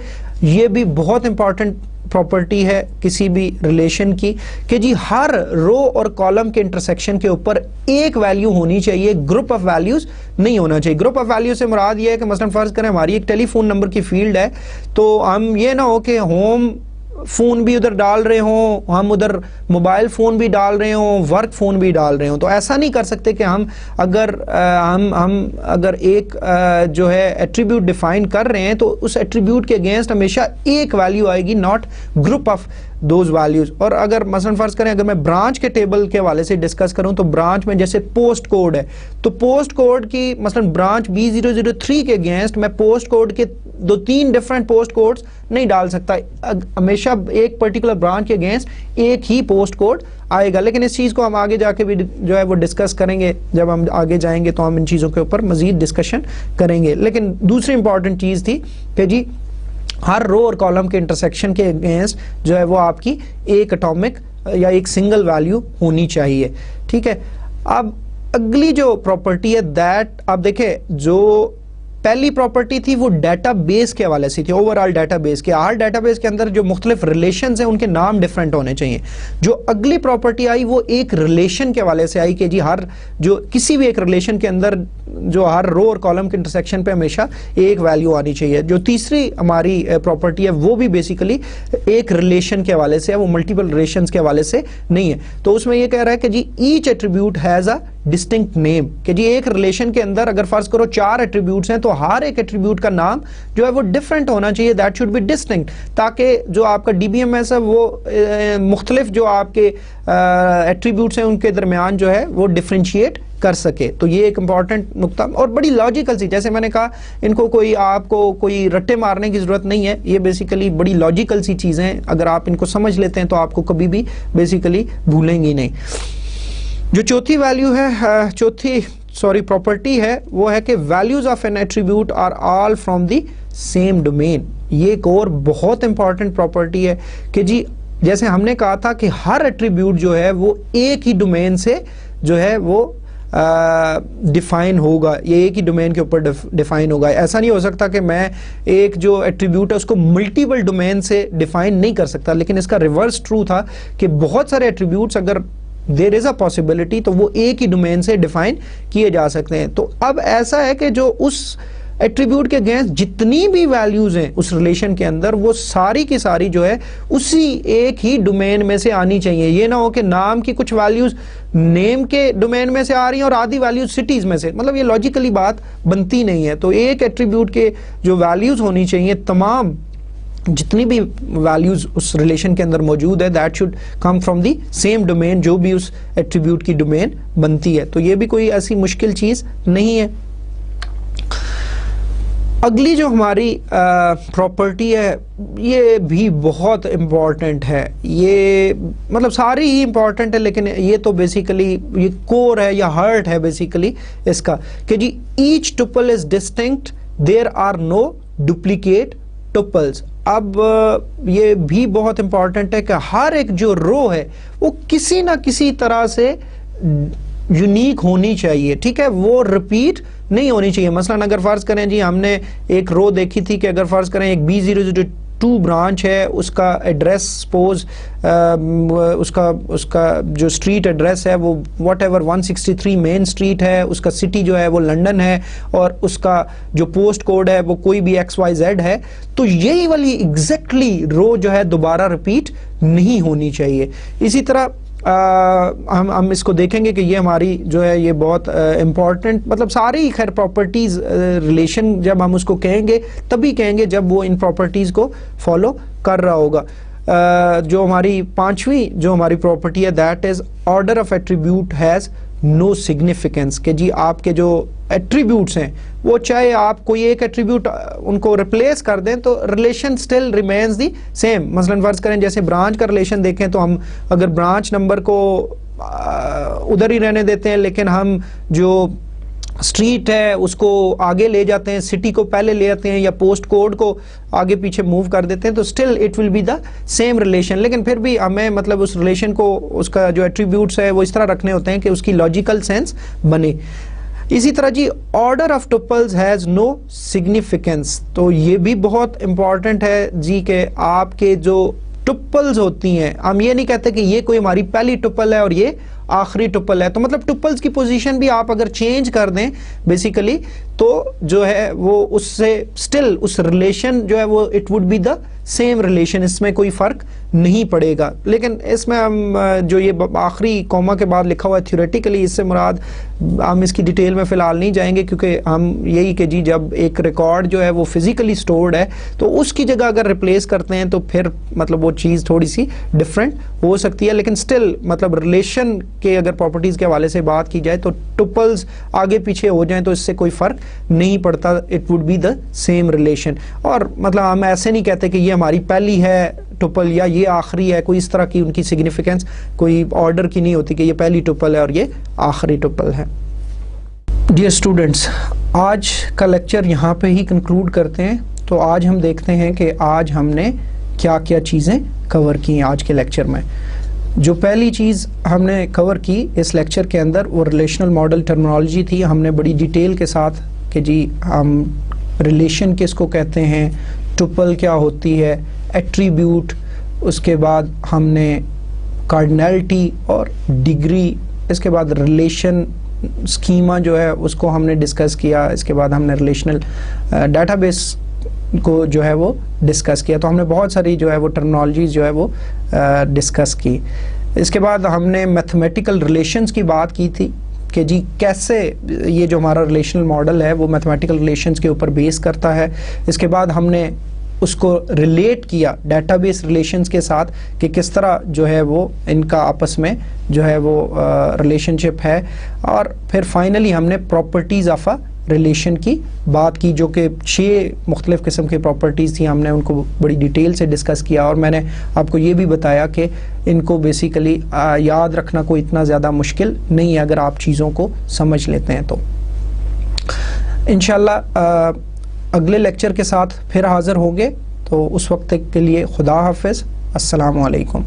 یہ بھی بہت امپورٹنٹ پراپرٹی ہے کسی بھی ریلیشن کی کہ جی ہر رو اور کالم کے انٹرسیکشن کے اوپر ایک ویلیو ہونی چاہیے, گروپ آف ویلیوز نہیں ہونا چاہیے. گروپ آف ویلیو سے مراد یہ ہے کہ مثلا فرض کریں ہماری ایک ٹیلی فون نمبر کی فیلڈ ہے, تو ہم یہ نہ ہو کہ ہوم فون بھی ادھر ڈال رہے ہوں, ہم ادھر موبائل فون بھی ڈال رہے ہوں, ورک فون بھی ڈال رہے ہوں. تو ایسا نہیں کر سکتے کہ ہم اگر ایک جو ہے ایٹریبیوٹ ڈیفائن کر رہے ہیں تو اس ایٹریبیوٹ کے اگینسٹ ہمیشہ ایک ویلیو آئے گی, not group of those values. اور اگر مثلا فرض کریں اگر میں برانچ کے ٹیبل کے حوالے سے ڈسکس کروں تو برانچ میں جیسے پوسٹ کوڈ ہے, تو پوسٹ کوڈ کی مثلا برانچ B003 کے اگینسٹ میں پوسٹ کوڈ کے 2-3 ڈفرنٹ پوسٹ کوڈز نہیں ڈال سکتا, ہمیشہ ایک پرٹیکولر برانچ کے اگینسٹ ایک ہی پوسٹ کوڈ آئے گا. لیکن اس چیز کو ہم آگے جا کے بھی جو ہے وہ ڈسکس کریں گے, جب ہم آگے جائیں گے تو ہم ان چیزوں کے اوپر مزید ڈسکشن کریں گے. لیکن دوسری امپورٹنٹ چیز تھی کہ جی ہر رو اور کالم کے انٹرسیکشن کے اگینسٹ جو ہے وہ آپ کی ایک اٹامک یا ایک سنگل ویلیو ہونی چاہیے. ٹھیک ہے, اب اگلی جو پراپرٹی ہے دیٹ آپ دیکھیں جو پہلی پراپرٹی تھی وہ ڈیٹا بیس کے حوالے سے تھی, اوورآل ڈیٹا بیس کے, ہر ڈیٹا بیس کے اندر جو مختلف ریلیشنز ہیں ان کے نام ڈفرینٹ ہونے چاہیے. جو اگلی پراپرٹی آئی وہ ایک ریلیشن کے حوالے سے آئی کہ جی ہر جو کسی بھی ایک ریلیشن کے اندر جو ہر رو اور کالم کے انٹرسیکشن پہ ہمیشہ ایک ویلیو آنی چاہیے. جو تیسری ہماری پراپرٹی ہے وہ بھی بیسیکلی ایک ریلیشن کے حوالے سے ہے, وہ ملٹیپل ریلیشنز کے حوالے سے نہیں ہے. تو اس میں یہ کہہ رہا ہے کہ جی each attribute has a distinct name, کہ جی ایک ریلیشن کے اندر اگر فرض کرو 4 ایٹریبیوٹس ہیں تو ہر ایک ایٹریبیوٹ کا نام جو ہے وہ ڈفرینٹ ہونا چاہیے, دیٹ شوڈ بی ڈسٹنکٹ, تاکہ جو آپ کا ڈی بی ایم ایس ہے وہ مختلف جو آپ کے ایٹریبیوٹس ہیں ان کے درمیان جو ہے وہ ڈفرینشیٹ کر سکے. تو یہ ایک امپورٹنٹ نقطہ اور بڑی لاجیکل سی, جیسے میں نے کہا ان کو کوئی آپ کو کوئی رٹے مارنے کی ضرورت نہیں ہے, یہ بیسیکلی بڑی لاجیکل سی چیزیں ہیں, اگر آپ ان کو سمجھ لیتے ہیں تو آپ کو کبھی بھی بیسیکلی بھولیں گی نہیں. جو چوتھی ویلیو ہے, پراپرٹی ہے وہ ہے کہ values of an attribute are all from the same domain. یہ ایک اور بہت امپورٹنٹ پراپرٹی ہے کہ جی جیسے ہم نے کہا تھا کہ ہر ایٹریبیوٹ جو ہے وہ ایک ہی ڈومین سے جو ہے وہ ڈیفائن ہوگا, یہ ایک ہی ڈومین کے اوپر ڈیفائن ہوگا. ایسا نہیں ہو سکتا کہ میں ایک جو ایٹریبیوٹ ہے اس کو ملٹیپل ڈومین سے ڈیفائن نہیں کر سکتا, لیکن اس کا ریورس ٹرو تھا کہ بہت سارے ایٹریبیوٹس اگر دیر از اے پاسبلٹی تو وہ ایک ہی ڈومین سے ڈیفائن کیے جا سکتے ہیں. تو اب ایسا ہے کہ جو اس ایٹریبیوٹ کے اگینسٹ جتنی بھی ویلیوز ہیں اس ریلیشن کے اندر وہ ساری کی ساری جو ہے اسی ایک ہی ڈومین میں سے آنی چاہیے. یہ نہ ہو کہ نام کی کچھ ویلیوز نیم کے ڈومین میں سے آ رہی ہیں اور آدھی ویلیوز سٹیز میں سے, مطلب یہ لاجیکلی بات بنتی نہیں ہے. تو ایک ایٹریبیوٹ کے جو ویلیوز ہونی چاہیے, تمام جتنی بھی ویلیوز اس ریلیشن کے اندر موجود ہے, that should come from the same domain جو بھی اس ایٹریبیوٹ کی ڈومین بنتی ہے. تو یہ بھی کوئی ایسی مشکل چیز نہیں ہے. اگلی جو ہماری پراپرٹی ہے یہ بھی بہت امپورٹنٹ ہے, یہ مطلب ساری ہی امپورٹنٹ ہے لیکن یہ تو بیسیکلی یہ کور ہے یا ہارٹ ہے بیسیکلی اس کا, کہ G H tuple is distinct, there are no duplicate tuples. اب یہ بھی بہت امپورٹنٹ ہے کہ ہر ایک جو رو ہے وہ کسی نہ کسی طرح سے یونیک ہونی چاہیے, ٹھیک ہے, وہ ریپیٹ نہیں ہونی چاہیے. مثلا اگر فرض کریں جی ہم نے ایک رو دیکھی تھی کہ اگر فرض کریں ایک B002 برانچ ہے, اس کا ایڈریس سپوز اس کا جو اسٹریٹ ایڈریس ہے وہ واٹ ایور 163 مین اسٹریٹ ہے, اس کا سٹی جو ہے وہ لنڈن ہے اور اس کا جو پوسٹ کوڈ ہے وہ کوئی بھی XYZ ہے, تو یہی والی ایگزیکٹلی رو جو ہے دوبارہ ریپیٹ نہیں ہونی چاہیے. اسی طرح ہم اس کو دیکھیں گے کہ یہ ہماری جو ہے یہ بہت امپورٹنٹ, مطلب ساری خیر پراپرٹیز ریلیشن جب ہم اس کو کہیں گے تبھی کہیں گے جب وہ ان پراپرٹیز کو فالو کر رہا ہوگا. جو ہماری پانچویں جو ہماری پراپرٹی ہے that is order of attribute has no significance, کہ جی آپ کے جو ایٹریبیوٹس ہیں وہ چاہے آپ کوئی ایک ایٹریبیوٹ ان کو ریپلیس کر دیں تو relation still remains the same. مثلا فرض کریں جیسے برانچ کا ریلیشن دیکھیں تو ہم اگر برانچ نمبر کو ادھر ہی رہنے دیتے ہیں لیکن ہم جو اسٹریٹ ہے اس کو آگے لے جاتے ہیں, سٹی کو پہلے لے آتے ہیں یا پوسٹ کوڈ کو آگے پیچھے موو کر دیتے ہیں, تو still it will be the same relation. لیکن پھر بھی ہمیں مطلب اس ریلیشن کو اس کا جو ایٹریبیوٹس ہے وہ اس طرح رکھنے ہوتے ہیں کہ اس کی لاجیکل سینس بنے. اسی طرح جی order of tuples has no significance, تو یہ بھی بہت امپورٹنٹ ہے جی کہ آپ کے جو ٹپلز ہوتی ہیں, ہم یہ نہیں کہتے کہ یہ کوئی ہماری پہلی ٹپل ہے اور یہ آخری ٹپل ہے, تو مطلب ٹپلز کی پوزیشن بھی آپ اگر چینج کر دیں بیسیکلی تو جو ہے وہ اس سے اسٹل اس ریلیشن جو ہے وہ it would be the same relation, اس میں کوئی فرق نہیں پڑے گا. لیکن اس میں ہم جو یہ آخری کوما کے بعد لکھا ہوا ہے تھیوریٹیکلی, اس سے مراد ہم اس کی ڈیٹیل میں فی الحال نہیں جائیں گے کیونکہ ہم یہی کہ جی جب ایک ریکارڈ جو ہے وہ فزیکلی سٹورڈ ہے تو اس کی جگہ اگر ریپلیس کرتے ہیں تو پھر مطلب وہ چیز تھوڑی سی ڈفرینٹ ہو سکتی ہے. لیکن اسٹل مطلب ریلیشن کے اگر پراپرٹیز کے حوالے سے بات کی جائے تو ٹپلز آگے پیچھے ہو جائیں تو اس سے کوئی فرق نہیں پڑتا, it would be the same relation. اور مطلب ہم ایسے نہیں کہتے کہ یہ ہماری پہلی ہے ٹپل یا یہ آخری ہے, کوئی اس طرح کی ان کی سگنیفیکینس کوئی آرڈر کی نہیں ہوتی کہ یہ پہلی ٹپل ہے اور یہ آخری ٹپل ہے. ڈیئر اسٹوڈنٹس, آج کا لیکچر یہاں پہ ہی کنکلوڈ کرتے ہیں. تو آج ہم دیکھتے ہیں کہ آج ہم نے کیا کیا چیزیں کور کی ہیں آج کے لیکچر میں. جو پہلی چیز ہم نے کور کی اس لیکچر کے اندر وہ ریلیشنل ماڈل ٹرمنالوجی تھی. ہم نے بڑی ڈیٹیل کے ساتھ کہ جی ہم ریلیشن کس کو کہتے ہیں، ٹپل کیا ہوتی ہے، ایٹریبیوٹ، اس کے بعد ہم نے کارڈنیلٹی اور ڈگری، اس کے بعد ریلیشن اسکیما جو ہے اس کو ہم نے ڈسکس کیا، اس کے بعد ہم نے ریلیشنل ڈیٹا بیس کو جو ہے وہ ڈسکس کیا. تو ہم نے بہت ساری جو ہے وہ ٹرمنالوجیز جو ہے وہ ڈسکس کی. اس کے بعد ہم نے میتھمیٹیکل ریلیشنز کی بات کی تھی کہ جی کیسے یہ جو ہمارا ریلیشنل ماڈل ہے وہ میتھمیٹیکل ریلیشنز کے اوپر بیس کرتا ہے. اس کے بعد ہم نے اس کو ریلیٹ کیا ڈیٹا بیس ریلیشنز کے ساتھ کہ کس طرح جو ہے وہ ان کا آپس میں جو ہے وہ ریلیشن شپ ہے. اور پھر فائنلی ہم نے پراپرٹیز آف اے ریلیشن کی بات کی، جو کہ 6 مختلف قسم کی پراپرٹیز تھیں. ہم نے ان کو بڑی ڈیٹیل سے ڈسکس کیا، اور میں نے آپ کو یہ بھی بتایا کہ ان کو بیسیکلی یاد رکھنا کوئی اتنا زیادہ مشکل نہیں ہے اگر آپ چیزوں کو سمجھ لیتے ہیں. تو انشاءاللہ اگلے لیکچر کے ساتھ پھر حاضر ہوں گے. تو اس وقت کے لیے خدا حافظ، السلام علیکم.